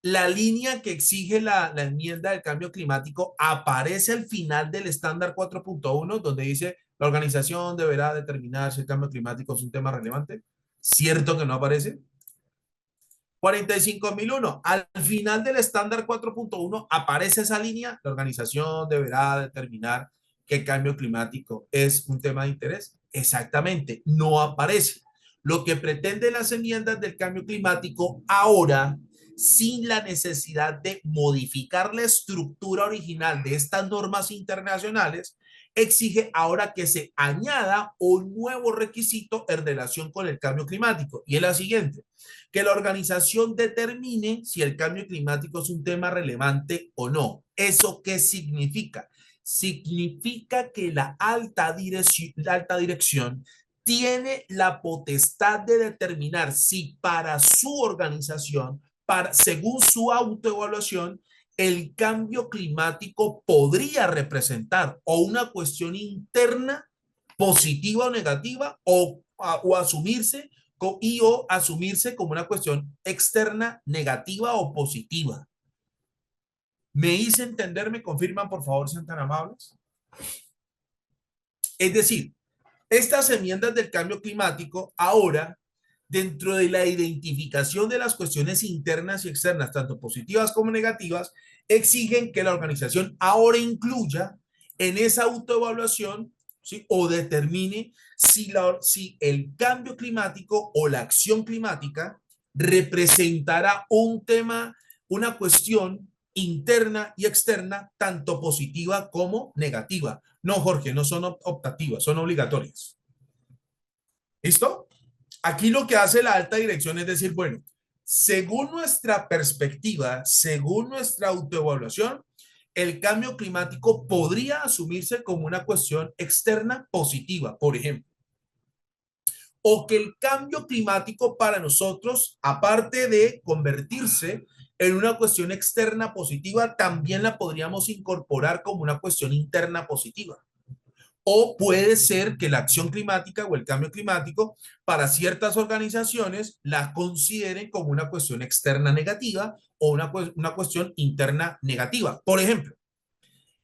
La línea que exige la enmienda del cambio climático aparece al final del estándar 4.1, donde dice la organización deberá determinar si el cambio climático es un tema relevante. ¿Cierto que no aparece? 45001. Al final del estándar 4.1 aparece esa línea. La organización deberá determinar que el cambio climático es un tema de interés. Exactamente, no aparece. Lo que pretende las enmiendas del cambio climático ahora, sin la necesidad de modificar la estructura original de estas normas internacionales, exige ahora que se añada un nuevo requisito en relación con el cambio climático. Y es la siguiente, que la organización determine si el cambio climático es un tema relevante o no. ¿Eso qué significa? Significa que la alta dirección tiene la potestad de determinar si para su organización, según su autoevaluación, el cambio climático podría representar o una cuestión interna positiva o negativa o asumirse o asumirse como una cuestión externa negativa o positiva. ¿Me hice entender? ¿Me confirman, por favor, sean tan amables? Es decir, estas enmiendas del cambio climático ahora, dentro de la identificación de las cuestiones internas y externas, tanto positivas como negativas, exigen que la organización ahora incluya en esa autoevaluación, ¿sí?, o determine si el cambio climático o la acción climática representará un tema, una cuestión interna y externa, tanto positiva como negativa. No, Jorge, no son optativas, son obligatorias. ¿Listo? Aquí lo que hace la alta dirección es decir, bueno, según nuestra perspectiva, según nuestra autoevaluación, el cambio climático podría asumirse como una cuestión externa positiva, por ejemplo, o que el cambio climático para nosotros, aparte de convertirse en una cuestión externa positiva, también la podríamos incorporar como una cuestión interna positiva. O puede ser que la acción climática o el cambio climático para ciertas organizaciones la consideren como una cuestión externa negativa o una cuestión interna negativa. Por ejemplo,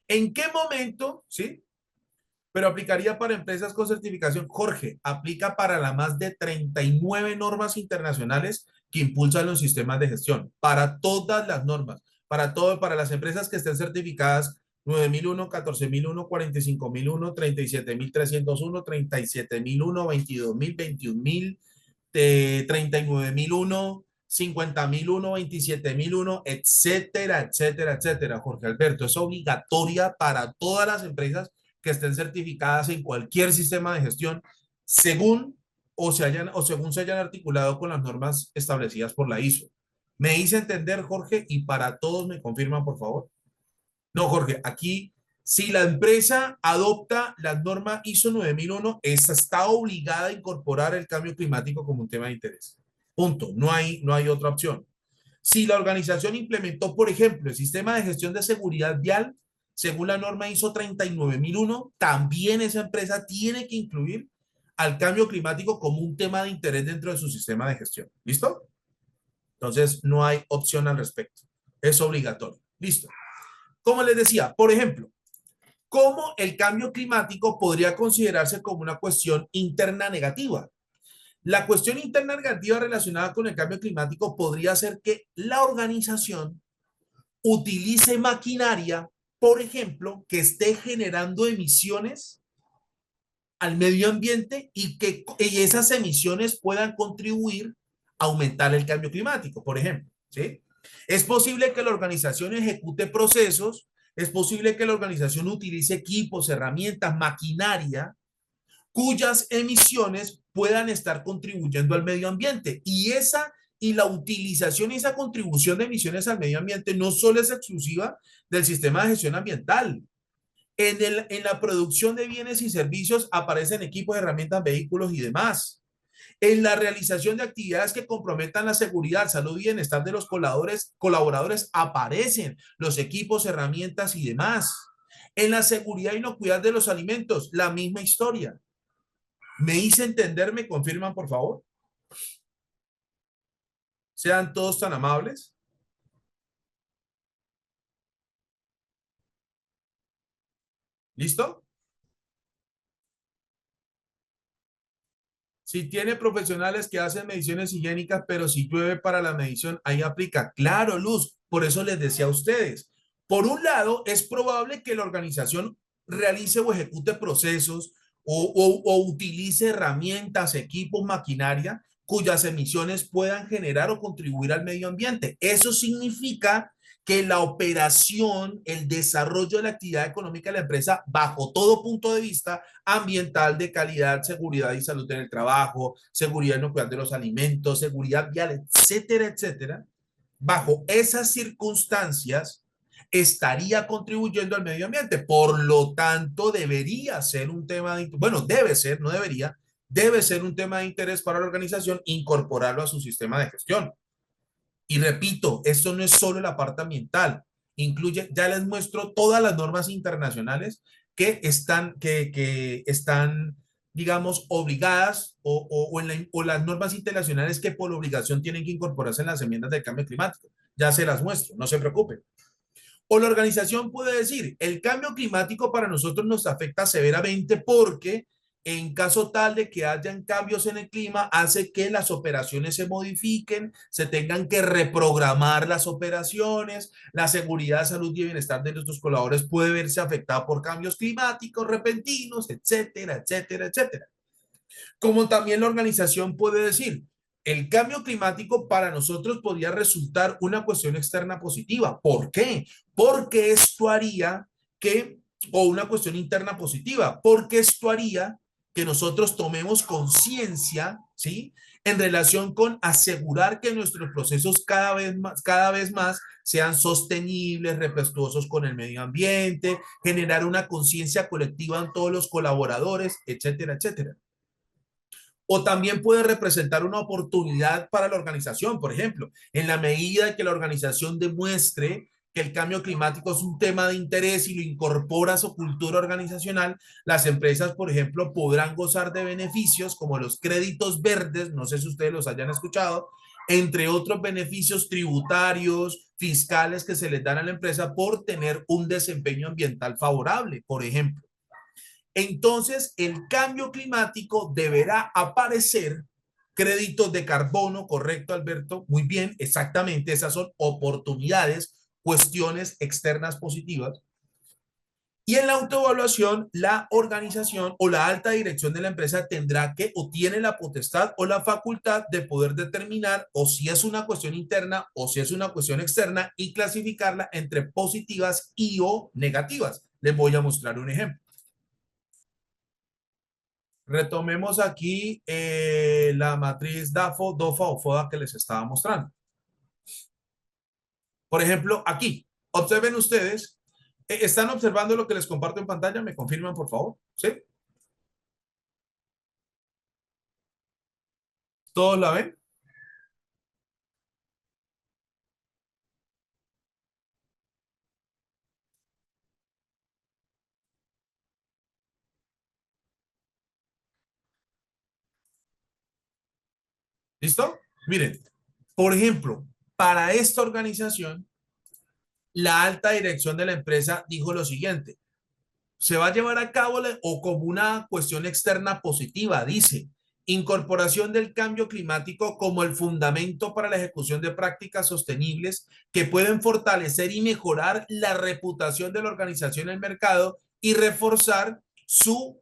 ¿en qué momento, sí? Pero aplicaría para empresas con certificación. Jorge, aplica para las más de 39 normas internacionales que impulsan los sistemas de gestión, para todas las normas, para todo, para las empresas que estén certificadas 9001, 14001, 45001, 37301, 37001, 22000, 21000, 39001, 50001, 27001, etcétera, etcétera, etcétera. Jorge Alberto, es obligatoria para todas las empresas que estén certificadas en cualquier sistema de gestión según o según se hayan articulado con las normas establecidas por la ISO. Me hice entender, Jorge, y para todos me confirman, por favor. No, Jorge, aquí, si la empresa adopta la norma ISO 9001, esa está obligada a incorporar el cambio climático como un tema de interés. Punto. No hay otra opción. Si la organización implementó, por ejemplo, el sistema de gestión de seguridad vial, según la norma ISO 39001, también esa empresa tiene que incluir al cambio climático como un tema de interés dentro de su sistema de gestión. ¿Listo? Entonces, no hay opción al respecto. Es obligatorio. Listo. Como les decía, por ejemplo, ¿cómo el cambio climático podría considerarse como una cuestión interna negativa? La cuestión interna negativa relacionada con el cambio climático podría ser que la organización utilice maquinaria, por ejemplo, que esté generando emisiones al medio ambiente y esas emisiones puedan contribuir a aumentar el cambio climático, por ejemplo, ¿sí? Es posible que la organización ejecute procesos, es posible que la organización utilice equipos, herramientas, maquinaria cuyas emisiones puedan estar contribuyendo al medio ambiente. Y la utilización y esa contribución de emisiones al medio ambiente no solo es exclusiva del sistema de gestión ambiental. En la producción de bienes y servicios aparecen equipos, herramientas, vehículos y demás. En la realización de actividades que comprometan la seguridad, salud y bienestar de los colaboradores aparecen los equipos, herramientas y demás. En la seguridad y inocuidad de los alimentos, la misma historia. ¿Me hice entender? ¿Me confirman, por favor? Sean todos tan amables. ¿Listo? Si tiene profesionales que hacen mediciones higiénicas, pero si llueve para la medición, ahí aplica. Claro, Luz, por eso les decía a ustedes. Por un lado, es probable que la organización realice o ejecute procesos o utilice herramientas, equipos, maquinaria cuyas emisiones puedan generar o contribuir al medio ambiente. Eso significa que la operación, el desarrollo de la actividad económica de la empresa, bajo todo punto de vista ambiental, de calidad, seguridad y salud en el trabajo, seguridad nuclear de los alimentos, seguridad vial, etcétera, etcétera, bajo esas circunstancias estaría contribuyendo al medio ambiente. Por lo tanto, debería ser un tema de, bueno, debe ser, no debería, debe ser un tema de interés para la organización incorporarlo a su sistema de gestión. Y repito, esto no es solo la parte ambiental, incluye, ya les muestro todas las normas internacionales que están, digamos, obligadas o las normas internacionales que por obligación tienen que incorporarse en las enmiendas del cambio climático. Ya se las muestro, no se preocupen. O la organización puede decir, el cambio climático para nosotros nos afecta severamente porque en caso tal de que hayan cambios en el clima, hace que las operaciones se modifiquen, se tengan que reprogramar las operaciones, la seguridad, salud y bienestar de nuestros colaboradores puede verse afectada por cambios climáticos repentinos, etcétera, etcétera, etcétera. Como también la organización puede decir, el cambio climático para nosotros podría resultar una cuestión externa positiva. ¿Por qué? Porque esto haría que, o una cuestión interna positiva, porque esto haría que nosotros tomemos conciencia, ¿sí? en relación con asegurar que nuestros procesos cada vez más sean sostenibles, respetuosos con el medio ambiente, generar una conciencia colectiva en todos los colaboradores, etcétera, etcétera. O también puede representar una oportunidad para la organización, por ejemplo, en la medida que la organización demuestre que el cambio climático es un tema de interés y lo incorpora a su cultura organizacional, las empresas, por ejemplo, podrán gozar de beneficios como los créditos verdes, no sé si ustedes los hayan escuchado, entre otros beneficios tributarios, fiscales que se les dan a la empresa por tener un desempeño ambiental favorable, por ejemplo. Entonces, el cambio climático deberá aparecer créditos de carbono, correcto, Alberto, muy bien, exactamente, esas son oportunidades, cuestiones externas positivas. Y en la autoevaluación, la organización o la alta dirección de la empresa tendrá que o tiene la potestad o la facultad de poder determinar o si es una cuestión interna o si es una cuestión externa y clasificarla entre positivas y o negativas. Les voy a mostrar un ejemplo. Retomemos aquí la matriz DAFO, DOFA o FODA que les estaba mostrando. Por ejemplo, aquí, observen ustedes, ¿están observando lo que les comparto en pantalla? ¿Me confirman, por favor? ¿Sí? ¿Todos la ven? ¿Listo? Miren, por ejemplo, para esta organización, la alta dirección de la empresa dijo lo siguiente: se va a llevar a cabo o como una cuestión externa positiva, dice, incorporación del cambio climático como el fundamento para la ejecución de prácticas sostenibles que pueden fortalecer y mejorar la reputación de la organización en el mercado y reforzar su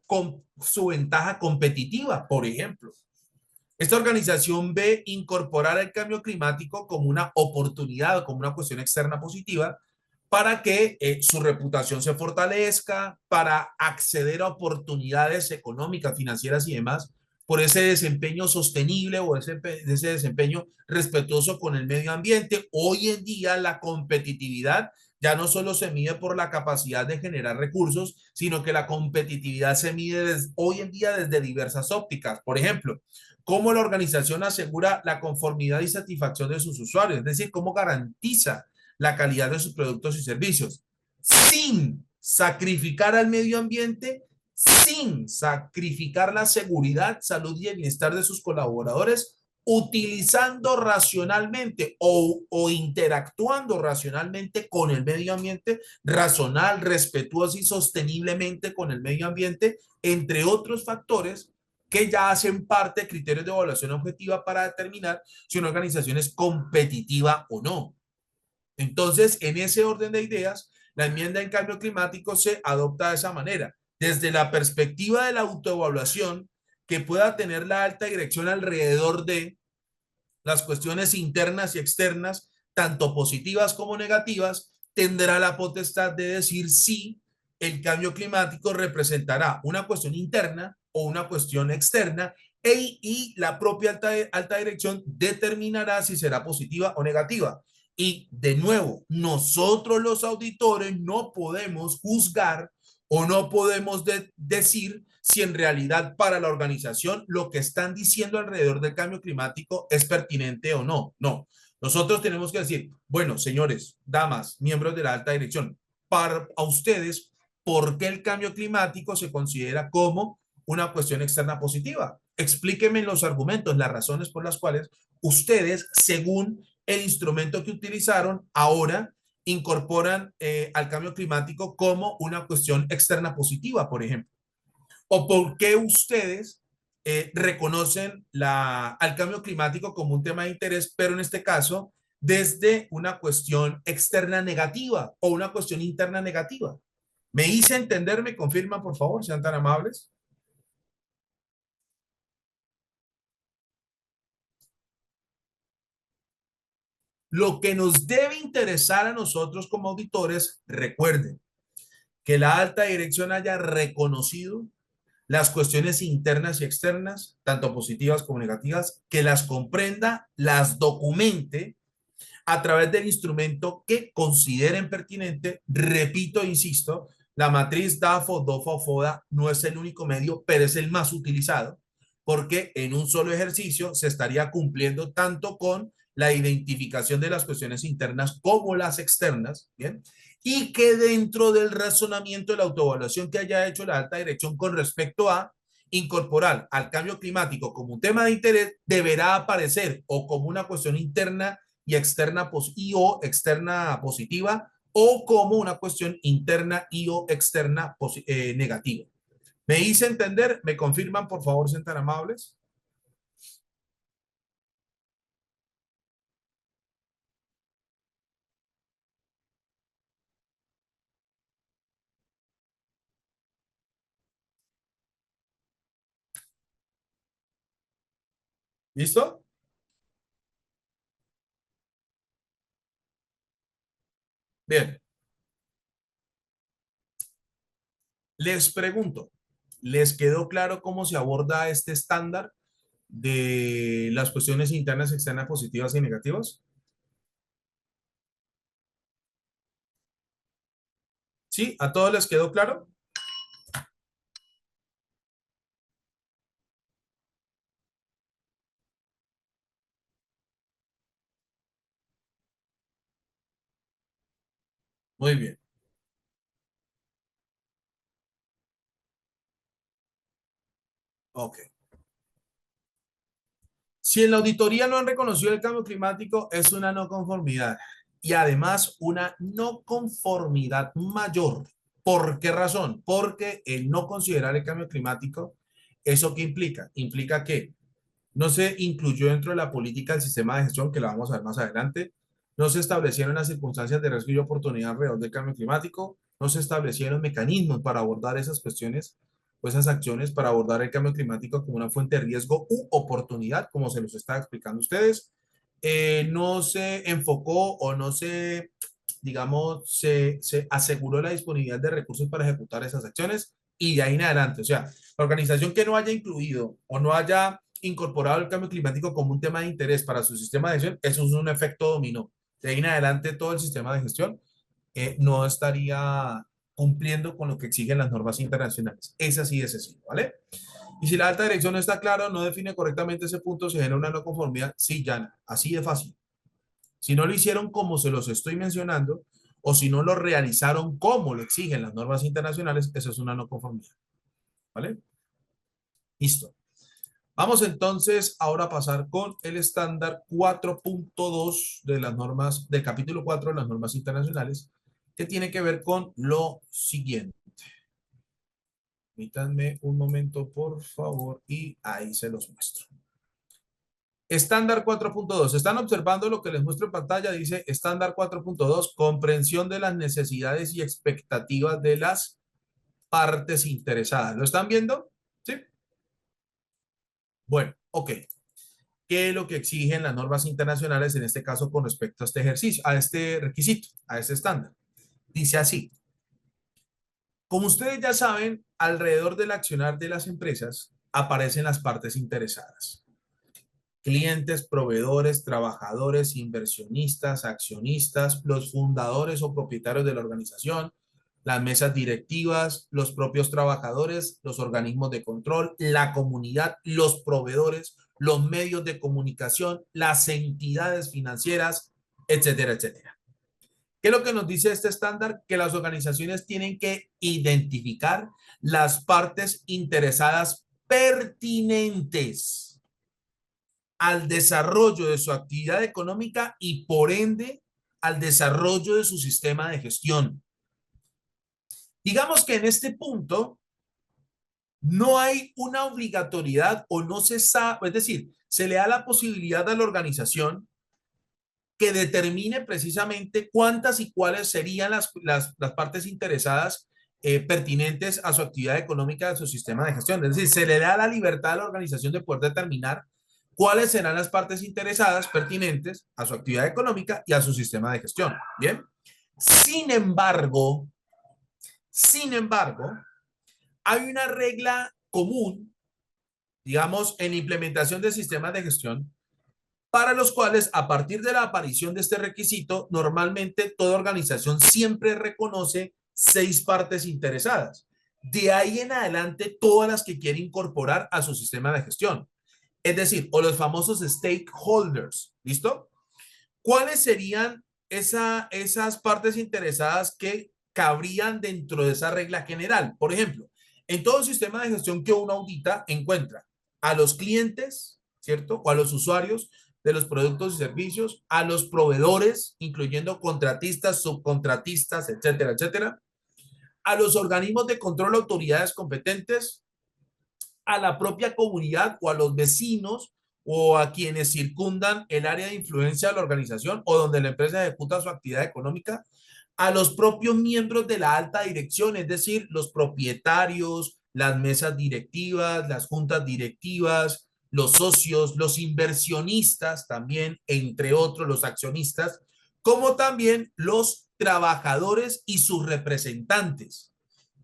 ventaja competitiva, por ejemplo. Esta organización ve incorporar el cambio climático como una oportunidad o como una cuestión externa positiva para que su reputación se fortalezca, para acceder a oportunidades económicas, financieras y demás, por ese desempeño sostenible o ese desempeño respetuoso con el medio ambiente. Hoy en día la competitividad ya no solo se mide por la capacidad de generar recursos, sino que la competitividad se mide hoy en día desde diversas ópticas. Por ejemplo, cómo la organización asegura la conformidad y satisfacción de sus usuarios, es decir, cómo garantiza la calidad de sus productos y servicios sin sacrificar al medio ambiente, sin sacrificar la seguridad, salud y el bienestar de sus colaboradores, utilizando racionalmente o interactuando racionalmente con el medio ambiente, razonal, respetuoso y sosteniblemente con el medio ambiente, entre otros factores que ya hacen parte de criterios de evaluación objetiva para determinar si una organización es competitiva o no. Entonces, en ese orden de ideas, la enmienda en cambio climático se adopta de esa manera. Desde la perspectiva de la autoevaluación que pueda tener la alta dirección alrededor de las cuestiones internas y externas, tanto positivas como negativas, tendrá la potestad de decir si el cambio climático representará una cuestión interna o una cuestión externa y la propia alta dirección determinará si será positiva o negativa. Y de nuevo, nosotros los auditores no podemos juzgar o no podemos decir si en realidad para la organización lo que están diciendo alrededor del cambio climático es pertinente o no. No, nosotros tenemos que decir, bueno, señores, damas, miembros de la alta dirección, para a ustedes, ¿por qué el cambio climático se considera como una cuestión externa positiva? Explíquenme los argumentos, las razones por las cuales ustedes, según el instrumento que utilizaron, ahora incorporan al cambio climático como una cuestión externa positiva, por ejemplo. ¿O por qué ustedes reconocen al cambio climático como un tema de interés, pero en este caso desde una cuestión externa negativa o una cuestión interna negativa? ¿Me hice entender? ¿Me confirman, por favor? Sean tan amables. Lo que nos debe interesar a nosotros como auditores, recuerden, que la alta dirección haya reconocido las cuestiones internas y externas, tanto positivas como negativas, que las comprenda, las documente a través del instrumento que consideren pertinente. Repito e insisto, la matriz DAFO, DOFA o FODA no es el único medio, pero es el más utilizado, porque en un solo ejercicio se estaría cumpliendo tanto con la identificación de las cuestiones internas como las externas, ¿bien? Y que dentro del razonamiento de la autoevaluación que haya hecho la alta dirección con respecto a incorporar al cambio climático como un tema de interés, deberá aparecer o como una cuestión interna y externa y o externa positiva o como una cuestión interna y o externa negativa. ¿Me hice entender? ¿Me confirman, por favor, sean tan amables? ¿Listo? Bien. Les pregunto, ¿les quedó claro cómo se aborda este estándar de las cuestiones internas, externas, positivas y negativas? ¿Sí? ¿A todos les quedó claro? Muy bien. Ok. Si en la auditoría no han reconocido el cambio climático, es una no conformidad y además una no conformidad mayor. ¿Por qué razón? Porque el no considerar el cambio climático, ¿eso qué implica? Implica que no se incluyó dentro de la política del sistema de gestión, que la vamos a ver más adelante. No se establecieron las circunstancias de riesgo y oportunidad alrededor del cambio climático. No se establecieron mecanismos para abordar esas cuestiones o esas acciones para abordar el cambio climático como una fuente de riesgo u oportunidad, como se los está explicando a ustedes. No se enfocó o no se, digamos, se aseguró la disponibilidad de recursos para ejecutar esas acciones y de ahí en adelante. O sea, la organización que no haya incluido o no haya incorporado el cambio climático como un tema de interés para su sistema de gestión, eso es un efecto dominó. De ahí en adelante todo el sistema de gestión no estaría cumpliendo con lo que exigen las normas internacionales. Es así de sencillo, ¿vale? Y si la alta dirección no está claro, no define correctamente ese punto, se genera una no conformidad, sí, ya, así de fácil. Si no lo hicieron como se los estoy mencionando, o si no lo realizaron como lo exigen las normas internacionales, eso es una no conformidad, ¿vale? Listo. Vamos entonces ahora a pasar con el estándar 4.2 de las normas, del capítulo 4 de las normas internacionales, que tiene que ver con lo siguiente. Permítanme un momento, por favor, y ahí se los muestro. Estándar 4.2. ¿Están observando lo que les muestro en pantalla? Dice estándar 4.2, comprensión de las necesidades y expectativas de las partes interesadas. ¿Lo están viendo? Sí. Bueno, ok. ¿Qué es lo que exigen las normas internacionales en este caso con respecto a este ejercicio, a este requisito, a este estándar? Dice así, como ustedes ya saben, alrededor del accionar de las empresas aparecen las partes interesadas. Clientes, proveedores, trabajadores, inversionistas, accionistas, los fundadores o propietarios de la organización, las mesas directivas, los propios trabajadores, los organismos de control, la comunidad, los proveedores, los medios de comunicación, las entidades financieras, etcétera, etcétera. ¿Qué es lo que nos dice este estándar? Que las organizaciones tienen que identificar las partes interesadas pertinentes al desarrollo de su actividad económica y por ende al desarrollo de su sistema de gestión. Digamos que en este punto no hay una obligatoriedad o no se sabe, es decir, se le da la posibilidad a la organización que determine precisamente cuántas y cuáles serían las partes interesadas pertinentes a su actividad económica, de su sistema de gestión. Es decir, se le da la libertad a la organización de poder determinar cuáles serán las partes interesadas pertinentes a su actividad económica y a su sistema de gestión. Bien. Sin embargo, sin embargo, hay una regla común, digamos, en implementación de sistemas de gestión, para los cuales a partir de la aparición de este requisito, normalmente toda organización siempre reconoce 6 partes interesadas. De ahí en adelante, todas las que quiere incorporar a su sistema de gestión. Es decir, o los famosos stakeholders, ¿listo? ¿Cuáles serían esas partes interesadas que cabrían dentro de esa regla general? Por ejemplo, en todo sistema de gestión que uno audita, encuentra a los clientes, ¿cierto? O a los usuarios de los productos y servicios, a los proveedores, incluyendo contratistas, subcontratistas, etcétera, etcétera, a los organismos de control, autoridades competentes, a la propia comunidad o a los vecinos o a quienes circundan el área de influencia de la organización o donde la empresa ejecuta su actividad económica, a los propios miembros de la alta dirección, es decir, los propietarios, las mesas directivas, las juntas directivas, los socios, los inversionistas también, entre otros, los accionistas, como también los trabajadores y sus representantes.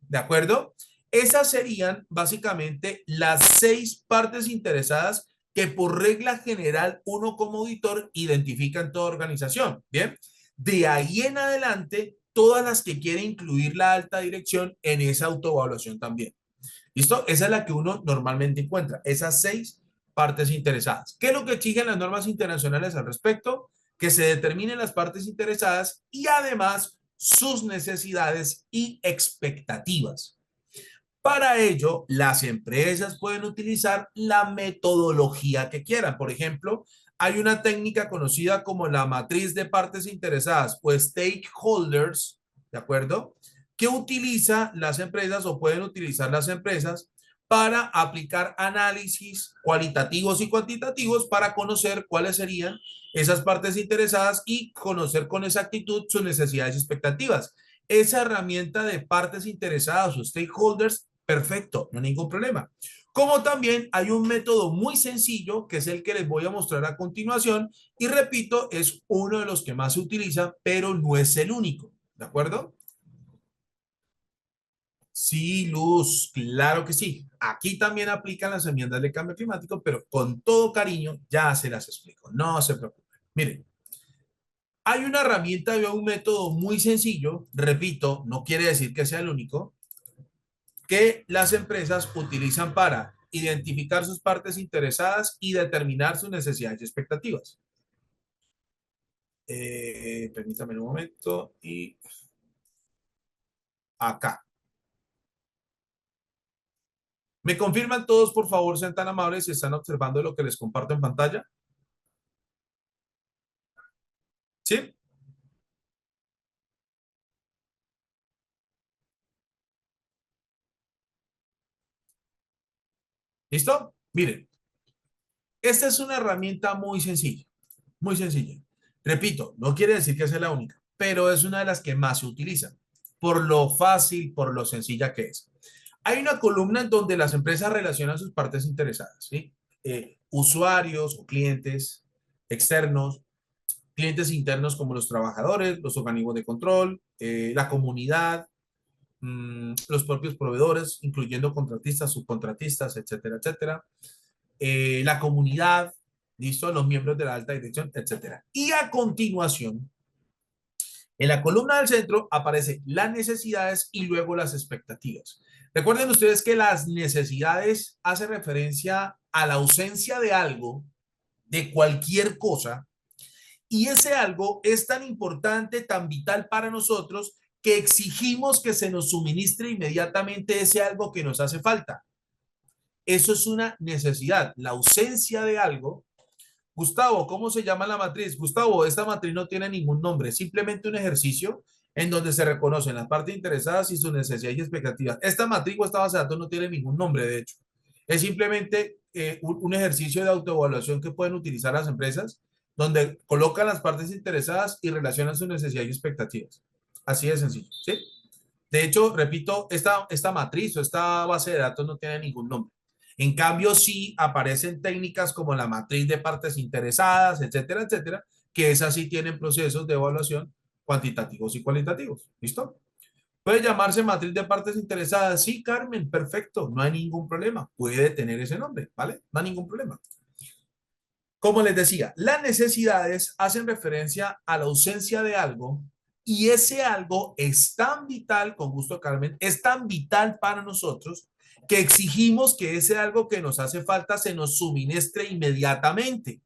¿De acuerdo? Esas serían básicamente las 6 partes interesadas que por regla general uno como auditor identifica en toda organización. Bien, de ahí en adelante, todas las que quiere incluir la alta dirección en esa autoevaluación también. ¿Listo? Esa es la que uno normalmente encuentra, esas 6 partes interesadas. ¿Qué es lo que exigen las normas internacionales al respecto? Que se determinen las partes interesadas y además sus necesidades y expectativas. Para ello, las empresas pueden utilizar la metodología que quieran. Por ejemplo, hay una técnica conocida como la matriz de partes interesadas o stakeholders, ¿de acuerdo? Que utiliza las empresas o pueden utilizar las empresas para aplicar análisis cualitativos y cuantitativos para conocer cuáles serían esas partes interesadas y conocer con exactitud sus necesidades y expectativas. Esa herramienta de partes interesadas o stakeholders, perfecto, no hay ningún problema. Como también hay un método muy sencillo, que es el que les voy a mostrar a continuación, y repito, es uno de los que más se utiliza, pero no es el único, ¿de acuerdo? Sí, Luz, claro que sí. Aquí también aplican las enmiendas de cambio climático, pero con todo cariño ya se las explico, no se preocupen. Miren, hay una herramienta y un método muy sencillo, repito, no quiere decir que sea el único, que las empresas utilizan para identificar sus partes interesadas y determinar sus necesidades y expectativas. Permítame un momento y acá. ¿Me confirman todos, por favor, sean tan amables si están observando lo que les comparto en pantalla? ¿Sí? ¿Listo? Miren, esta es una herramienta muy sencilla, muy sencilla. Repito, no quiere decir que sea la única, pero es una de las que más se utilizan, por lo fácil, por lo sencilla que es. Hay una columna en donde las empresas relacionan sus partes interesadas, ¿sí? Usuarios o clientes externos, clientes internos como los trabajadores, los organismos de control, la comunidad, los propios proveedores, incluyendo contratistas, subcontratistas, etcétera, etcétera, la comunidad, ¿listo? Los miembros de la alta dirección, etcétera. Y a continuación, en la columna del centro aparecen las necesidades y luego las expectativas. Recuerden ustedes que las necesidades hacen referencia a la ausencia de algo, de cualquier cosa, y ese algo es tan importante, tan vital para nosotros, que exigimos que se nos suministre inmediatamente ese algo que nos hace falta. Eso es una necesidad, la ausencia de algo. Gustavo, ¿cómo se llama la matriz? Gustavo, esta matriz no tiene ningún nombre, simplemente un ejercicio en donde se reconocen las partes interesadas y sus necesidades y expectativas. Esta matriz o esta base de datos no tiene ningún nombre, de hecho. Es simplemente un ejercicio de autoevaluación que pueden utilizar las empresas, donde colocan las partes interesadas y relacionan sus necesidades y expectativas. Así de sencillo, ¿sí? De hecho, repito, esta matriz o esta base de datos no tiene ningún nombre. En cambio, sí aparecen técnicas como la matriz de partes interesadas, etcétera, etcétera, que esas sí tienen procesos de evaluación cuantitativos y cualitativos. ¿Listo? Puede llamarse matriz de partes interesadas. Sí, Carmen, perfecto, no hay ningún problema. Puede tener ese nombre, ¿vale? No hay ningún problema. Como les decía, las necesidades hacen referencia a la ausencia de algo y ese algo es tan vital, con gusto Carmen, es tan vital para nosotros que exigimos que ese algo que nos hace falta se nos suministre inmediatamente.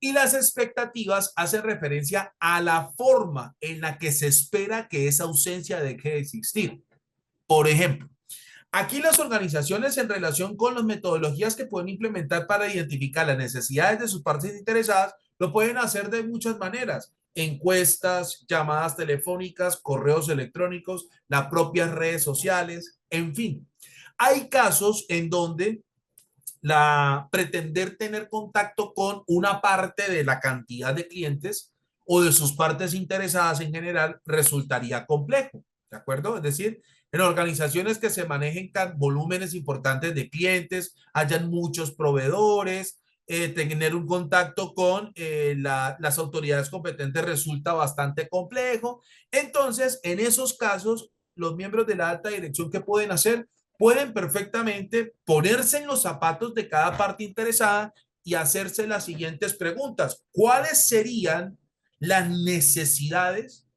Y las expectativas hacen referencia a la forma en la que se espera que esa ausencia deje de existir. Por ejemplo, aquí las organizaciones en relación con las metodologías que pueden implementar para identificar las necesidades de sus partes interesadas, lo pueden hacer de muchas maneras. Encuestas, llamadas telefónicas, correos electrónicos, las propias redes sociales, en fin. Hay casos en donde pretender tener contacto con una parte de la cantidad de clientes o de sus partes interesadas en general resultaría complejo, ¿de acuerdo? Es decir, en organizaciones que se manejen volúmenes importantes de clientes, hayan muchos proveedores, tener un contacto con las autoridades competentes resulta bastante complejo. Entonces, en esos casos, los miembros de la alta dirección, ¿qué pueden hacer? Pueden perfectamente ponerse en los zapatos de cada parte interesada y hacerse las siguientes preguntas. ¿Cuáles serían las necesidades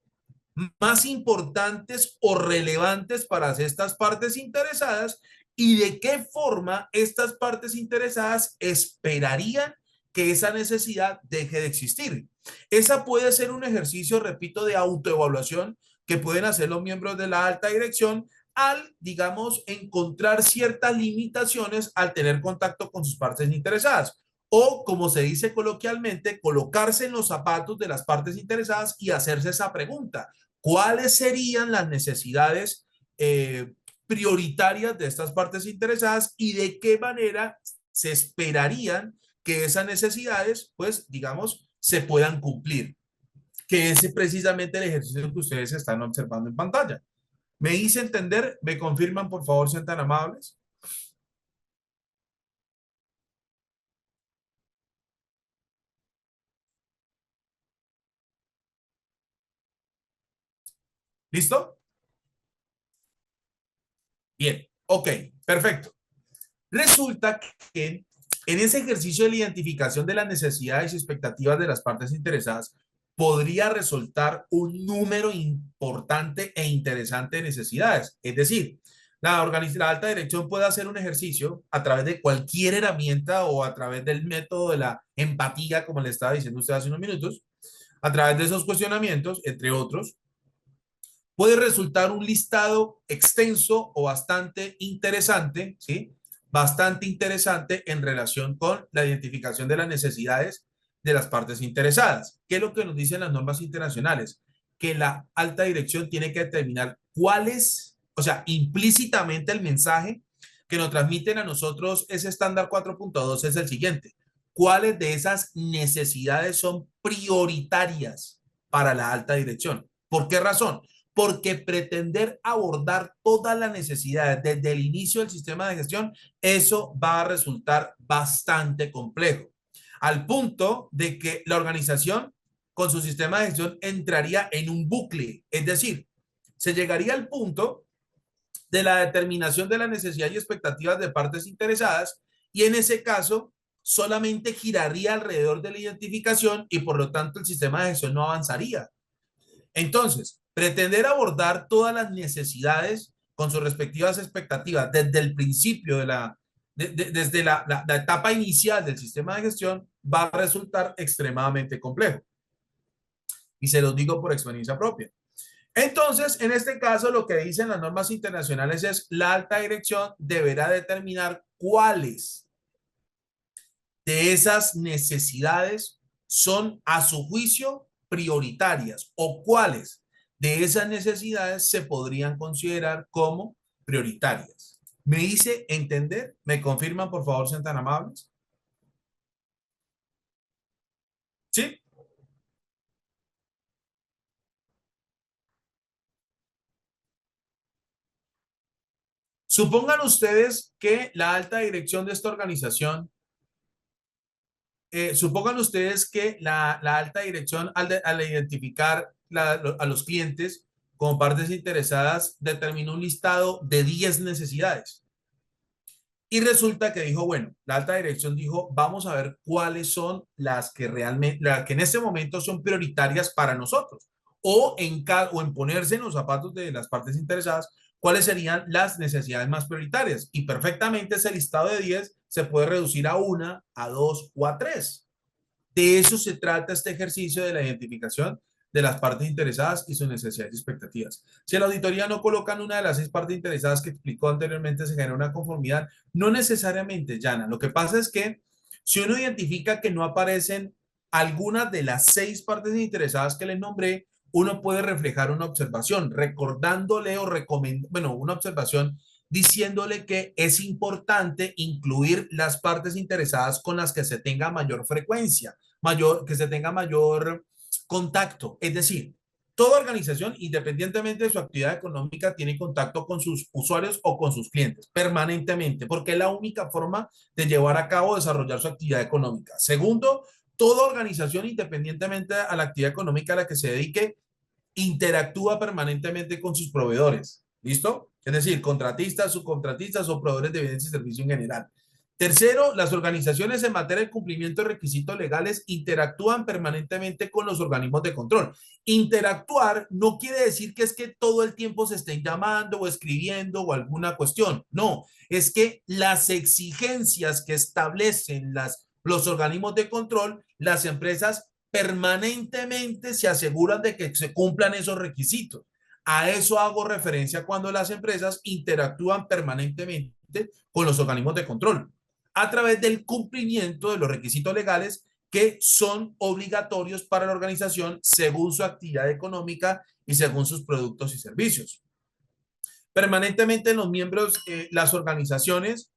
más importantes o relevantes para estas partes interesadas y de qué forma estas partes interesadas esperarían que esa necesidad deje de existir? Esa puede ser un ejercicio, repito, de autoevaluación que pueden hacer los miembros de la alta dirección al, digamos, encontrar ciertas limitaciones al tener contacto con sus partes interesadas. O, como se dice coloquialmente, colocarse en los zapatos de las partes interesadas y hacerse esa pregunta. ¿Cuáles serían las necesidades prioritarias de estas partes interesadas y de qué manera se esperarían que esas necesidades, pues, digamos, se puedan cumplir? Que es precisamente el ejercicio que ustedes están observando en pantalla. ¿Me hice entender? ¿Me confirman, por favor, sean tan amables? ¿Listo? Bien, ok, perfecto. Resulta que en ese ejercicio de la identificación de las necesidades y expectativas de las partes interesadas, podría resultar un número importante e interesante de necesidades. Es decir, la alta dirección puede hacer un ejercicio a través de cualquier herramienta o a través del método de la empatía, como le estaba diciendo usted hace unos minutos, a través de esos cuestionamientos, entre otros, puede resultar un listado extenso o bastante interesante, ¿sí? Bastante interesante en relación con la identificación de las necesidades de las partes interesadas. ¿Qué es lo que nos dicen las normas internacionales? Que la alta dirección tiene que determinar cuáles, o sea, implícitamente el mensaje que nos transmiten a nosotros ese estándar 4.2 es el siguiente. ¿Cuáles de esas necesidades son prioritarias para la alta dirección? ¿Por qué razón? Porque pretender abordar todas las necesidades desde el inicio del sistema de gestión, eso va a resultar bastante complejo, al punto de que la organización con su sistema de gestión entraría en un bucle, es decir, se llegaría al punto de la determinación de la necesidad y expectativas de partes interesadas y en ese caso solamente giraría alrededor de la identificación y por lo tanto el sistema de gestión no avanzaría. Entonces, pretender abordar todas las necesidades con sus respectivas expectativas desde el principio desde la etapa inicial del sistema de gestión va a resultar extremadamente complejo. Y se los digo por experiencia propia. Entonces, en este caso, lo que dicen las normas internacionales es la alta dirección deberá determinar cuáles de esas necesidades son a su juicio prioritarias o cuáles de esas necesidades se podrían considerar como prioritarias. ¿Me hice entender? ¿Me confirman, por favor, sean tan amables? ¿Sí? Supongan ustedes que la alta dirección de esta organización, supongan ustedes que la alta dirección al identificar a los clientes como partes interesadas, determinó un listado de 10 necesidades. Y resulta que dijo, bueno, la alta dirección dijo, vamos a ver cuáles son las que realmente, las que en este momento son prioritarias para nosotros. O en ponerse en los zapatos de las partes interesadas, cuáles serían las necesidades más prioritarias. Y perfectamente ese listado de 10 se puede reducir a una, a dos o a tres. De eso se trata este ejercicio de la identificación de las partes interesadas y sus necesidades y expectativas. Si en la auditoría no colocan una de las 6 partes interesadas que explicó anteriormente, se genera una conformidad. No necesariamente, Yana. Lo que pasa es que si uno identifica que no aparecen algunas de las 6 partes interesadas que les nombré, uno puede reflejar una observación, recordándole o recomendando, bueno, una observación diciéndole que es importante incluir las partes interesadas con las que se tenga mayor frecuencia, que se tenga mayor contacto. Es decir, toda organización, independientemente de su actividad económica, tiene contacto con sus usuarios o con sus clientes permanentemente, porque es la única forma de llevar a cabo, desarrollar su actividad económica. Segundo, toda organización, independientemente a la actividad económica a la que se dedique, interactúa permanentemente con sus proveedores. ¿Listo? Es decir, contratistas, subcontratistas o proveedores de bienes y servicios en general. Tercero, las organizaciones en materia de cumplimiento de requisitos legales interactúan permanentemente con los organismos de control. Interactuar no quiere decir que es que todo el tiempo se estén llamando o escribiendo o alguna cuestión. No, es que las exigencias que establecen los organismos de control, las empresas permanentemente se aseguran de que se cumplan esos requisitos. A eso hago referencia cuando las empresas interactúan permanentemente con los organismos de control a través del cumplimiento de los requisitos legales que son obligatorios para la organización según su actividad económica y según sus productos y servicios. Permanentemente los miembros, las organizaciones,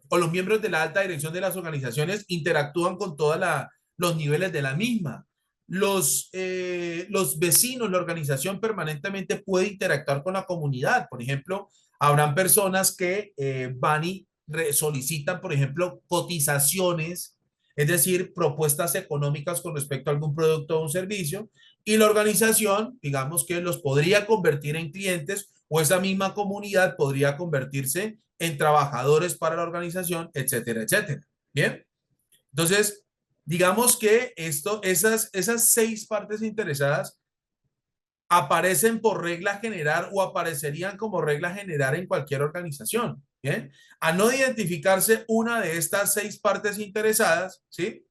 o los miembros de la alta dirección de las organizaciones interactúan con todos los niveles de la misma. Los vecinos, la organización permanentemente puede interactuar con la comunidad. Por ejemplo, habrán personas que van y solicitan, por ejemplo, cotizaciones, es decir, propuestas económicas con respecto a algún producto o un servicio, y la organización, digamos que los podría convertir en clientes o esa misma comunidad podría convertirse en trabajadores para la organización, etcétera, etcétera. Bien, entonces, digamos que esas 6 partes interesadas aparecen por regla general o aparecerían como regla general en cualquier organización. Bien, a no identificarse una de estas 6 partes interesadas, ¿sí?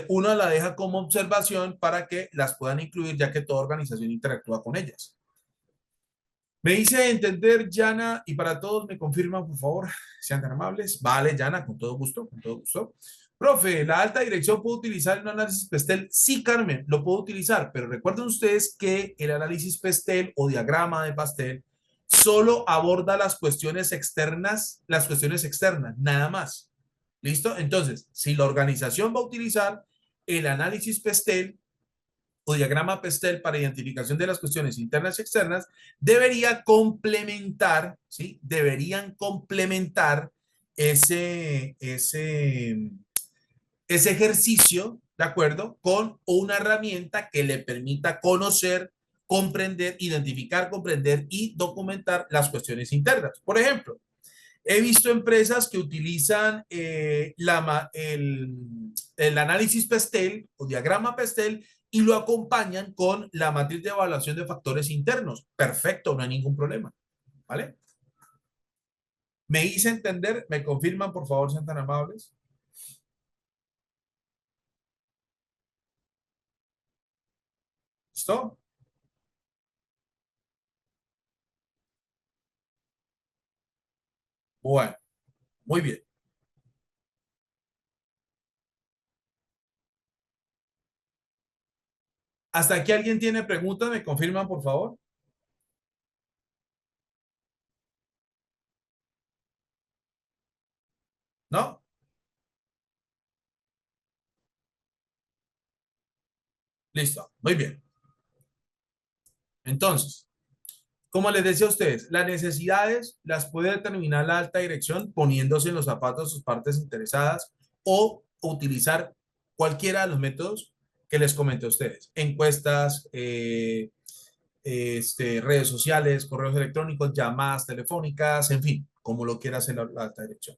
Uno la deja como observación para que las puedan incluir, ya que toda organización interactúa con ellas. Me hice entender, Yana, y para todos me confirman, por favor, sean tan amables. Vale, Yana, con todo gusto, con todo gusto. Profe, ¿la alta dirección puede utilizar un análisis PESTEL? Sí, Carmen, lo puedo utilizar, pero recuerden ustedes que el análisis PESTEL o diagrama de pastel solo aborda las cuestiones externas, nada más. ¿Listo? Entonces, si la organización va a utilizar el análisis PESTEL o diagrama PESTEL para identificación de las cuestiones internas y externas, debería complementar, ¿sí? Deberían complementar ese ejercicio, ¿de acuerdo? Con una herramienta que le permita conocer, comprender, identificar, comprender y documentar las cuestiones internas. Por ejemplo, he visto empresas que utilizan el análisis PESTEL o diagrama PESTEL y lo acompañan con la matriz de evaluación de factores internos. Perfecto, no hay ningún problema. ¿Vale? Me hice entender, me confirman, por favor, sean tan amables. ¿Listo? Bueno, muy bien. ¿Hasta aquí alguien tiene preguntas? ¿Me confirman, por favor? ¿No? Listo, muy bien. Entonces, como les decía a ustedes, las necesidades las puede determinar la alta dirección poniéndose en los zapatos de sus partes interesadas o utilizar cualquiera de los métodos que les comenté a ustedes. Encuestas, redes sociales, correos electrónicos, llamadas telefónicas, en fin, como lo quiera hacer la alta dirección.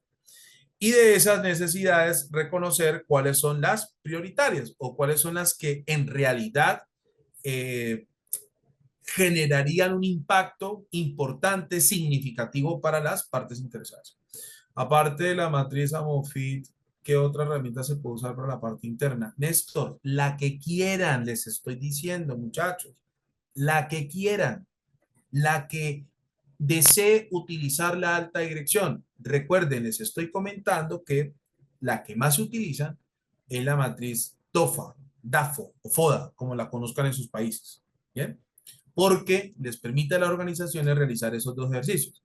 Y de esas necesidades, reconocer cuáles son las prioritarias o cuáles son las que en realidad eh, generarían un impacto importante, significativo para las partes interesadas. Aparte de la matriz AMOFIT, ¿qué otra herramienta se puede usar para la parte interna? Néstor, la que quieran, les estoy diciendo, muchachos, la que quieran, la que desee utilizar la alta dirección. Recuerden, les estoy comentando que la que más se utiliza es la matriz TOFA, DAFO o FODA, como la conozcan en sus países. ¿Bien? Porque les permite a las organizaciones realizar esos dos ejercicios.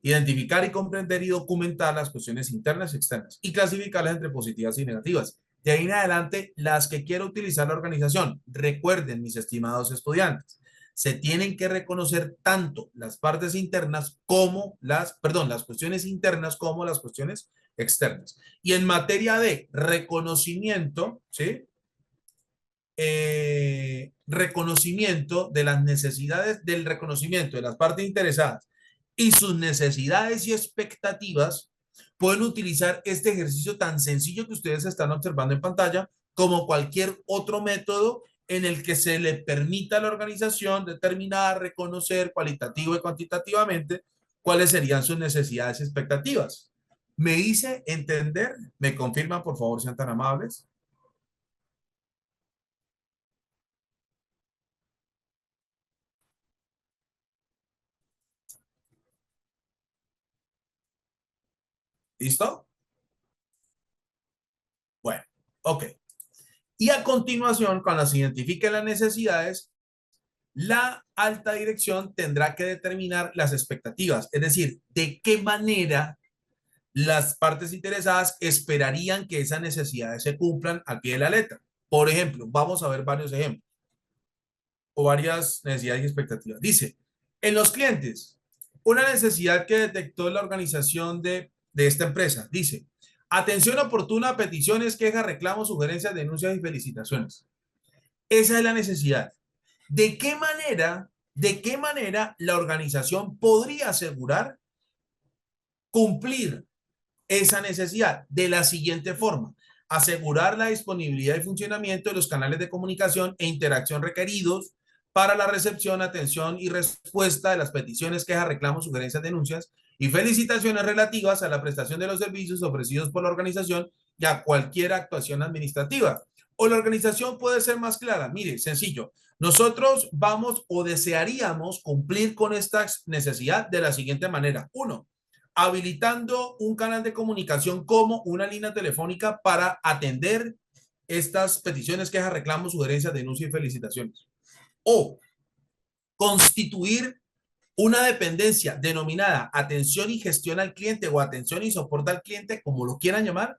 Identificar y comprender y documentar las cuestiones internas y externas y clasificarlas entre positivas y negativas. De ahí en adelante, las que quiera utilizar la organización. Recuerden, mis estimados estudiantes, se tienen que reconocer tanto las partes internas como las cuestiones internas como las cuestiones externas. Y en materia de reconocimiento, ¿sí? Reconocimiento de las necesidades, del reconocimiento de las partes interesadas y sus necesidades y expectativas, pueden utilizar este ejercicio tan sencillo que ustedes están observando en pantalla como cualquier otro método en el que se le permita a la organización determinar, reconocer cualitativo y cuantitativamente cuáles serían sus necesidades y expectativas. ¿Me hice entender? ¿Me confirman, por favor, sean tan amables? ¿Listo? Bueno, ok. Y a continuación, cuando se identifiquen las necesidades, la alta dirección tendrá que determinar las expectativas, es decir, de qué manera las partes interesadas esperarían que esas necesidades se cumplan al pie de la letra. Por ejemplo, vamos a ver varios ejemplos o varias necesidades y expectativas. Dice, en los clientes, una necesidad que detectó la organización de esta empresa, dice, atención oportuna a peticiones, quejas, reclamos, sugerencias, denuncias y felicitaciones. Esa es la necesidad. De qué manera la organización podría asegurar cumplir esa necesidad? De la siguiente forma: asegurar la disponibilidad y funcionamiento de los canales de comunicación e interacción requeridos para la recepción, atención y respuesta de las peticiones, quejas, reclamos, sugerencias, denuncias y felicitaciones relativas a la prestación de los servicios ofrecidos por la organización y a cualquier actuación administrativa. O la organización puede ser más clara. Mire, sencillo. Nosotros vamos o desearíamos cumplir con esta necesidad de la siguiente manera. Uno, habilitando un canal de comunicación como una línea telefónica para atender estas peticiones, quejas, reclamos, sugerencias, denuncias y felicitaciones. O constituir una dependencia denominada atención y gestión al cliente o atención y soporte al cliente, como lo quieran llamar,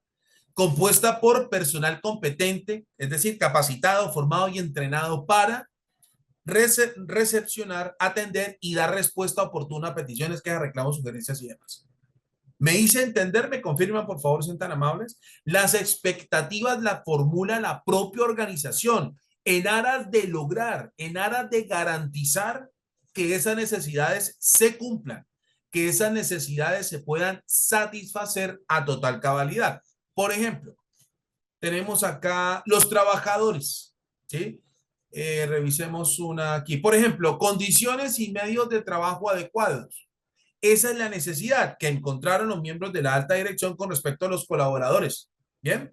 compuesta por personal competente, es decir, capacitado, formado y entrenado para recepcionar, atender y dar respuesta oportuna a peticiones, quejas, reclamos, sugerencias y demás. ¿Me hice entender? ¿Me confirman, por favor, sean tan amables? Las expectativas las formula la propia organización en aras de lograr, en aras de garantizar que esas necesidades se cumplan, que esas necesidades se puedan satisfacer a total cabalidad. Por ejemplo, tenemos acá los trabajadores, ¿sí? Revisemos una aquí. Por ejemplo, condiciones y medios de trabajo adecuados. Esa es la necesidad que encontraron los miembros de la alta dirección con respecto a los colaboradores. ¿Bien?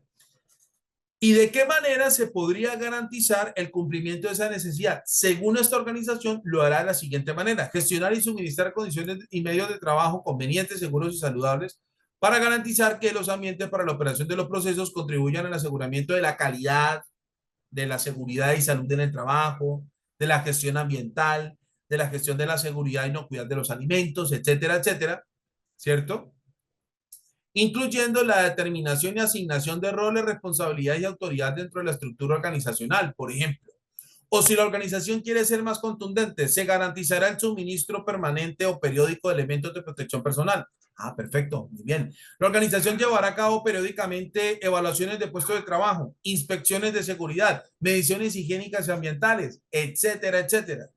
¿Y de qué manera se podría garantizar el cumplimiento de esa necesidad? Según esta organización, lo hará de la siguiente manera: gestionar y suministrar condiciones y medios de trabajo convenientes, seguros y saludables para garantizar que los ambientes para la operación de los procesos contribuyan al aseguramiento de la calidad, de la seguridad y salud en el trabajo, de la gestión ambiental, de la gestión de la seguridad y inocuidad de los alimentos, etcétera, etcétera, ¿cierto? Incluyendo la determinación y asignación de roles, responsabilidades y autoridad dentro de la estructura organizacional, por ejemplo. O si la organización quiere ser más contundente, se garantizará el suministro permanente o periódico de elementos de protección personal. Ah, perfecto, muy bien. La organización llevará a cabo periódicamente evaluaciones de puestos de trabajo, inspecciones de seguridad, mediciones higiénicas y ambientales, etcétera, etcétera.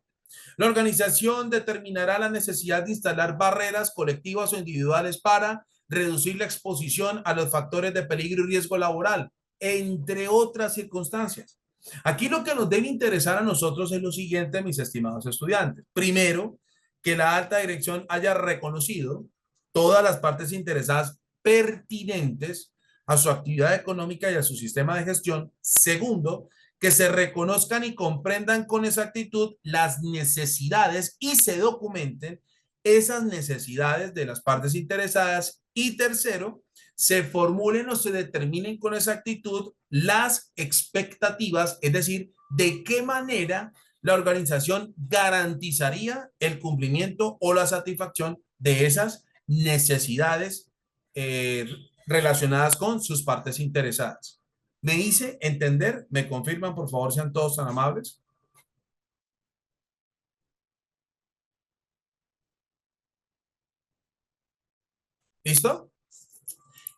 La organización determinará la necesidad de instalar barreras colectivas o individuales para reducir la exposición a los factores de peligro y riesgo laboral, entre otras circunstancias. Aquí lo que nos debe interesar a nosotros es lo siguiente, mis estimados estudiantes. Primero, que la alta dirección haya reconocido todas las partes interesadas pertinentes a su actividad económica y a su sistema de gestión. Segundo, que se reconozcan y comprendan con exactitud las necesidades y se documenten esas necesidades de las partes interesadas. Y tercero, se formulen o se determinen con exactitud las expectativas, es decir, de qué manera la organización garantizaría el cumplimiento o la satisfacción de esas necesidades eh, relacionadas con sus partes interesadas. ¿Me hice entender? ¿Me confirman, por favor, sean todos tan amables? ¿Listo?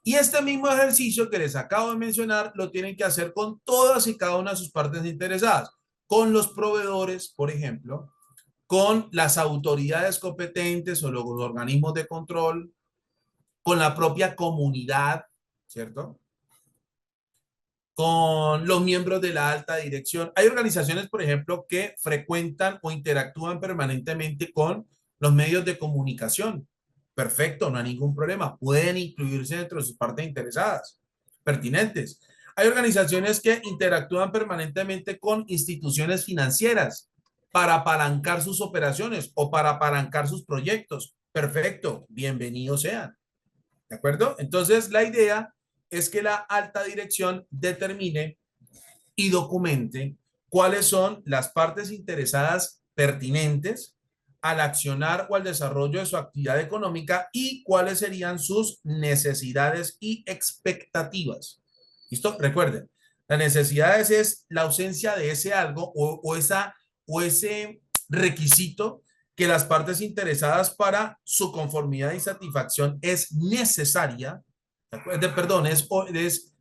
Y este mismo ejercicio que les acabo de mencionar lo tienen que hacer con todas y cada una de sus partes interesadas, con los proveedores, por ejemplo, con las autoridades competentes o los organismos de control, con la propia comunidad, ¿cierto? Con los miembros de la alta dirección. Hay organizaciones, por ejemplo, que frecuentan o interactúan permanentemente con los medios de comunicación. Perfecto, no hay ningún problema. Pueden incluirse dentro de sus partes interesadas, pertinentes. Hay organizaciones que interactúan permanentemente con instituciones financieras para apalancar sus operaciones o para apalancar sus proyectos. Perfecto, bienvenidos sean. ¿De acuerdo? Entonces, la idea es que la alta dirección determine y documente cuáles son las partes interesadas pertinentes al accionar o al desarrollo de su actividad económica y cuáles serían sus necesidades y expectativas. ¿Listo? Recuerden, las necesidades es la ausencia de ese algo o ese requisito que las partes interesadas para su conformidad y satisfacción es necesaria, perdón, es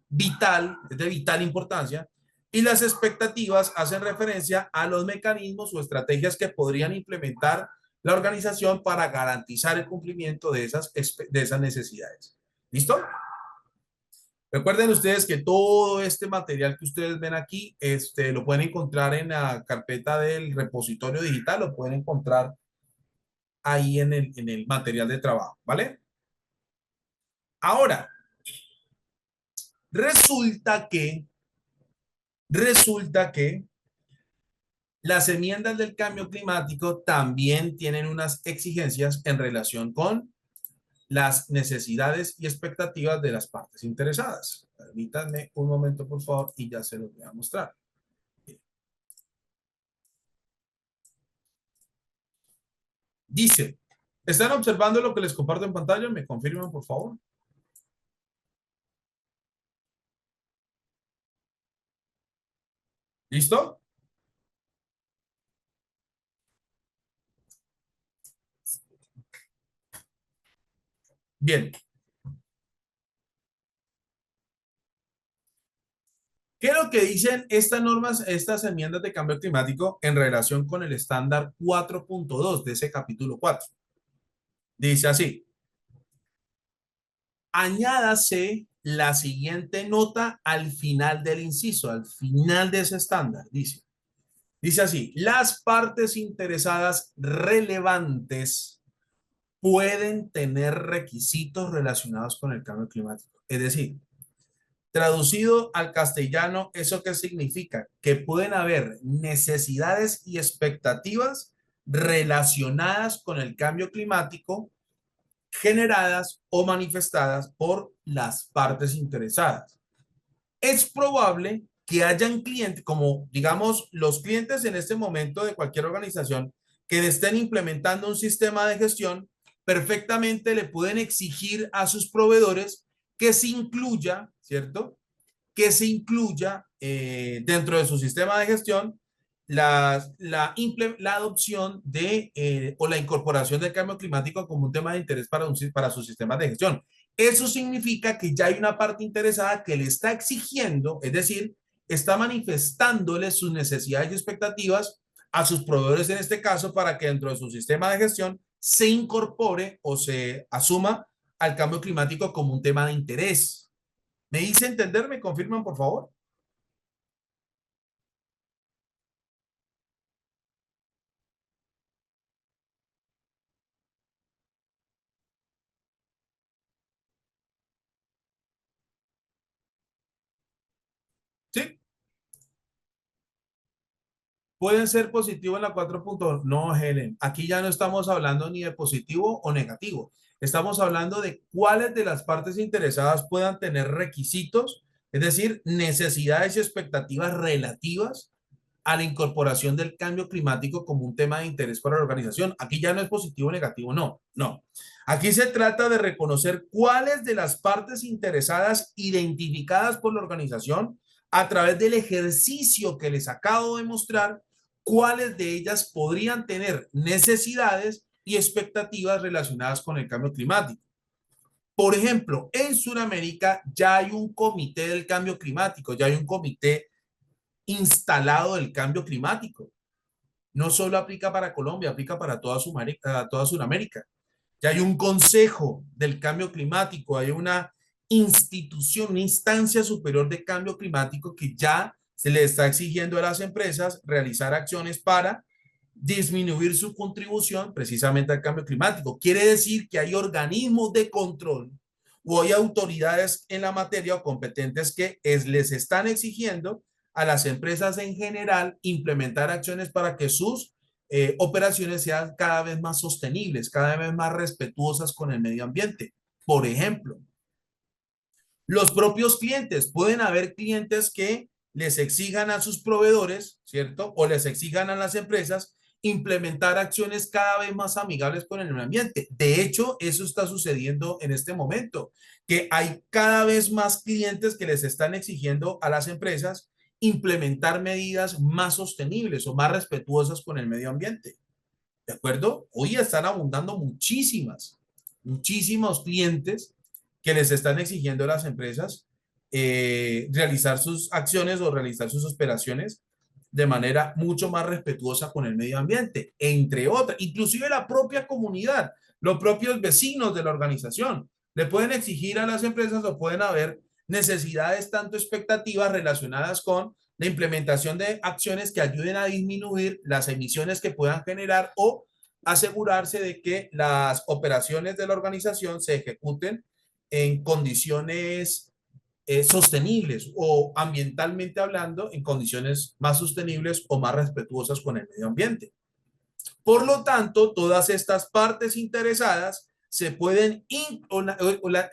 vital, es de vital importancia, y las expectativas hacen referencia a los mecanismos o estrategias que podrían implementar la organización para garantizar el cumplimiento de esas necesidades. ¿Listo? Recuerden ustedes que todo este material que ustedes ven aquí, lo pueden encontrar en la carpeta del repositorio digital, lo pueden encontrar ahí en el material de trabajo, ¿vale? Ahora, resulta que, resulta que las enmiendas del cambio climático también tienen unas exigencias en relación con las necesidades y expectativas de las partes interesadas. Permítanme un momento, por favor, y ya se los voy a mostrar. Dice, ¿están observando lo que les comparto en pantalla? ¿Me confirman, por favor? ¿Listo? Bien. ¿Qué es lo que dicen estas normas, estas enmiendas de cambio climático en relación con el estándar 4.2 de ese capítulo 4? Dice así, añádase la siguiente nota al final del inciso, al final de ese estándar, dice. Dice así, las partes interesadas relevantes pueden tener requisitos relacionados con el cambio climático. Es decir, traducido al castellano, ¿eso qué significa? Que pueden haber necesidades y expectativas relacionadas con el cambio climático generadas o manifestadas por las partes interesadas. Es probable que hayan clientes, como digamos los clientes en este momento de cualquier organización, que estén implementando un sistema de gestión, perfectamente le pueden exigir a sus proveedores que se incluya, ¿cierto? Que se incluya dentro de su sistema de gestión la adopción de o la incorporación del cambio climático como un tema de interés para sus sistemas de gestión. Eso significa que ya hay una parte interesada que le está exigiendo, es decir, está manifestándole sus necesidades y expectativas a sus proveedores en este caso para que dentro de su sistema de gestión se incorpore o se asuma al cambio climático como un tema de interés. ¿Me hice entender? ¿Me confirman, por favor? Sí. Pueden ser positivos en la 4.1. No, Helen, aquí ya no estamos hablando ni de positivo o negativo. Estamos hablando de cuáles de las partes interesadas puedan tener requisitos, es decir, necesidades y expectativas relativas a la incorporación del cambio climático como un tema de interés para la organización. Aquí ya no es positivo o negativo, no, no. Aquí se trata de reconocer cuáles de las partes interesadas identificadas por la organización a través del ejercicio que les acabo de mostrar, cuáles de ellas podrían tener necesidades y expectativas relacionadas con el cambio climático. Por ejemplo, en Sudamérica ya hay un comité del cambio climático, ya hay un comité instalado del cambio climático. No solo aplica para Colombia, aplica para toda Sudamérica. Ya hay un consejo del cambio climático, hay una institución, una instancia superior de cambio climático que ya se le está exigiendo a las empresas realizar acciones para disminuir su contribución precisamente al cambio climático. Quiere decir que hay organismos de control o hay autoridades en la materia o competentes que les están exigiendo a las empresas en general implementar acciones para que sus operaciones sean cada vez más sostenibles, cada vez más respetuosas con el medio ambiente. Por ejemplo, los propios clientes, pueden haber clientes que les exijan a sus proveedores, ¿cierto? O les exijan a las empresas implementar acciones cada vez más amigables con el medio ambiente. De hecho, eso está sucediendo en este momento, que hay cada vez más clientes que les están exigiendo a las empresas implementar medidas más sostenibles o más respetuosas con el medio ambiente. ¿De acuerdo? Hoy están abundando muchísimos clientes que les están exigiendo a las empresas realizar sus acciones o realizar sus operaciones de manera mucho más respetuosa con el medio ambiente, entre otras, inclusive la propia comunidad, los propios vecinos de la organización, le pueden exigir a las empresas o pueden haber necesidades, tanto expectativas relacionadas con la implementación de acciones que ayuden a disminuir las emisiones que puedan generar o asegurarse de que las operaciones de la organización se ejecuten en condiciones sostenibles o ambientalmente hablando, en condiciones más sostenibles o más respetuosas con el medio ambiente. Por lo tanto, todas estas partes interesadas se pueden,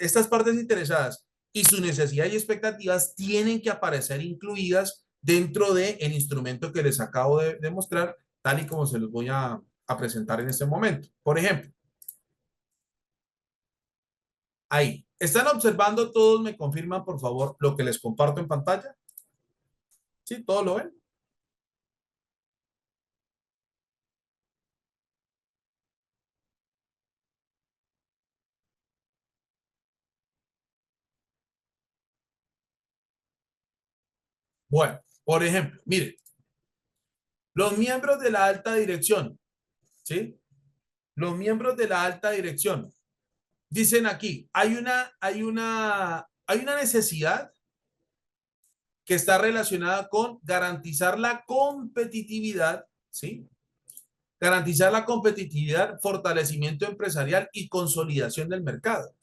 estas partes interesadas y sus necesidades y expectativas tienen que aparecer incluidas dentro del instrumento que les acabo de mostrar, tal y como se los voy a presentar en este momento. Por ejemplo, ahí. ¿Están observando todos? ¿Me confirman, por favor, lo que les comparto en pantalla? ¿Sí? ¿Todos lo ven? Bueno, por ejemplo, miren, los miembros de la alta dirección, ¿sí? Los miembros de la alta dirección dicen aquí, hay una necesidad que está relacionada con garantizar la competitividad, ¿sí? Garantizar la competitividad, fortalecimiento empresarial y consolidación del mercado.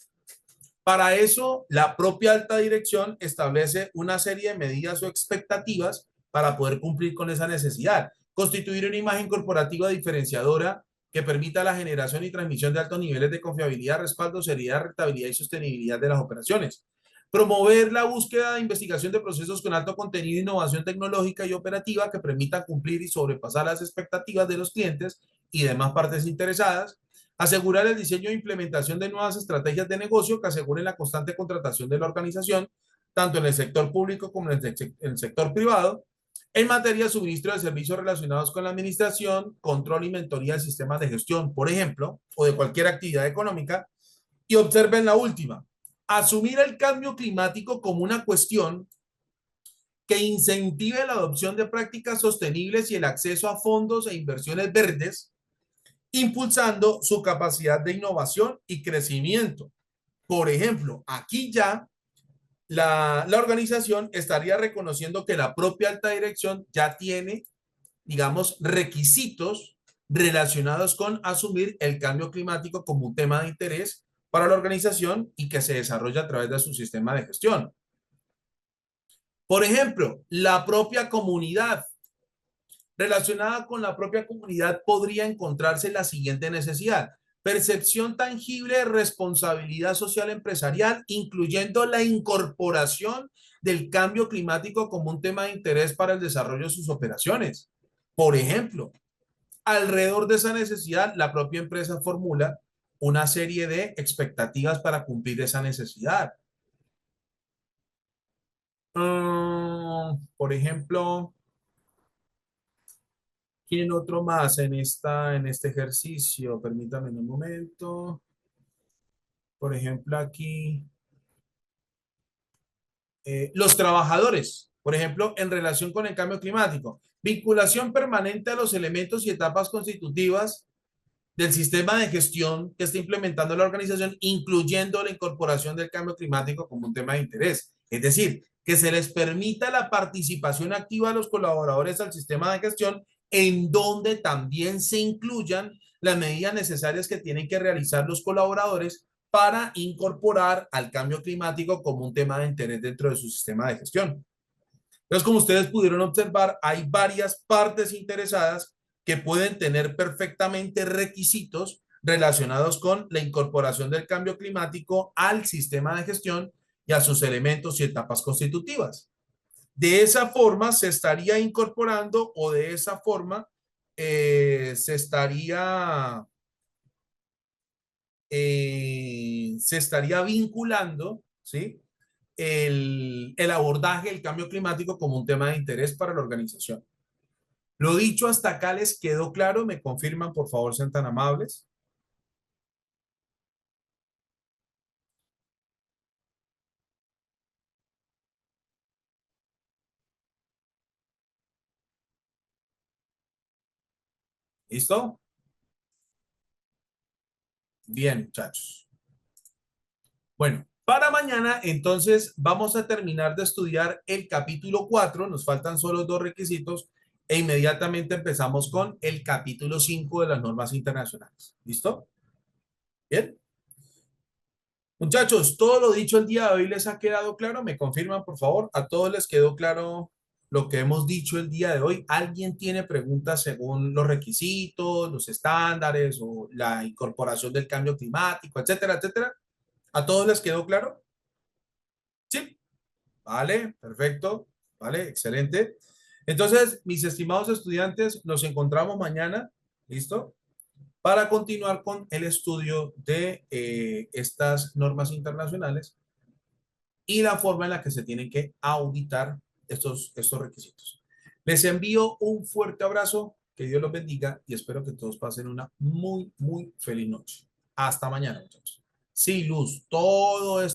Para eso, la propia alta dirección establece una serie de medidas o expectativas para poder cumplir con esa necesidad. Constituir una imagen corporativa diferenciadora que permita la generación y transmisión de altos niveles de confiabilidad, respaldo, seriedad, rentabilidad y sostenibilidad de las operaciones. Promover la búsqueda de investigación de procesos con alto contenido, innovación tecnológica y operativa que permitan cumplir y sobrepasar las expectativas de los clientes y demás partes interesadas. Asegurar el diseño e implementación de nuevas estrategias de negocio que aseguren la constante contratación de la organización, tanto en el sector público como en el sector privado. en materia de suministro de servicios relacionados con la administración, control y mentoría de sistemas de gestión, por ejemplo, o de cualquier actividad económica. Y observen la última. Asumir el cambio climático como una cuestión que incentive la adopción de prácticas sostenibles y el acceso a fondos e inversiones verdes, impulsando su capacidad de innovación y crecimiento. Por ejemplo, aquí ya la organización estaría reconociendo que la propia alta dirección ya tiene, digamos, requisitos relacionados con asumir el cambio climático como un tema de interés para la organización y que se desarrolla a través de su sistema de gestión. Por ejemplo, la propia comunidad. Relacionada con la propia comunidad podría encontrarse la siguiente necesidad: percepción tangible de responsabilidad social empresarial, incluyendo la incorporación del cambio climático como un tema de interés para el desarrollo de sus operaciones. Por ejemplo, alrededor de esa necesidad, la propia empresa formula una serie de expectativas para cumplir esa necesidad. Por ejemplo, ¿quién otro más en este ejercicio? Permítame un momento. Por ejemplo, aquí, los trabajadores, por ejemplo, en relación con el cambio climático. Vinculación permanente a los elementos y etapas constitutivas del sistema de gestión que está implementando la organización, incluyendo la incorporación del cambio climático como un tema de interés. Es decir, que se les permita la participación activa de los colaboradores al sistema de gestión, en donde también se incluyan las medidas necesarias que tienen que realizar los colaboradores para incorporar al cambio climático como un tema de interés dentro de su sistema de gestión. Entonces, como ustedes pudieron observar, hay varias partes interesadas que pueden tener perfectamente requisitos relacionados con la incorporación del cambio climático al sistema de gestión y a sus elementos y etapas constitutivas. De esa forma se estaría incorporando, o de esa forma se estaría vinculando, ¿sí?, el abordaje del cambio climático como un tema de interés para la organización. Lo dicho hasta acá, ¿les quedó claro? ¿Me confirman, por favor, sean tan amables? ¿Listo? Bien, muchachos. Bueno, para mañana entonces vamos a terminar de estudiar el capítulo 4. Nos faltan solo dos requisitos e inmediatamente empezamos con el capítulo 5 de las normas internacionales. ¿Listo? Bien. Muchachos, todo lo dicho el día de hoy les ha quedado claro. ¿Me confirman, por favor? ¿A todos les quedó claro lo que hemos dicho el día de hoy? ¿Alguien tiene preguntas según los requisitos, los estándares o la incorporación del cambio climático, etcétera, etcétera? ¿A todos les quedó claro? Sí. Vale, perfecto. Vale, excelente. Entonces, mis estimados estudiantes, nos encontramos mañana. ¿Listo? Para continuar con el estudio de estas normas internacionales y la forma en la que se tienen que auditar estos requisitos. Les envío un fuerte abrazo, que Dios los bendiga y espero que todos pasen una muy, muy feliz noche. Hasta mañana, muchachos. Sí, Luz, todo esto.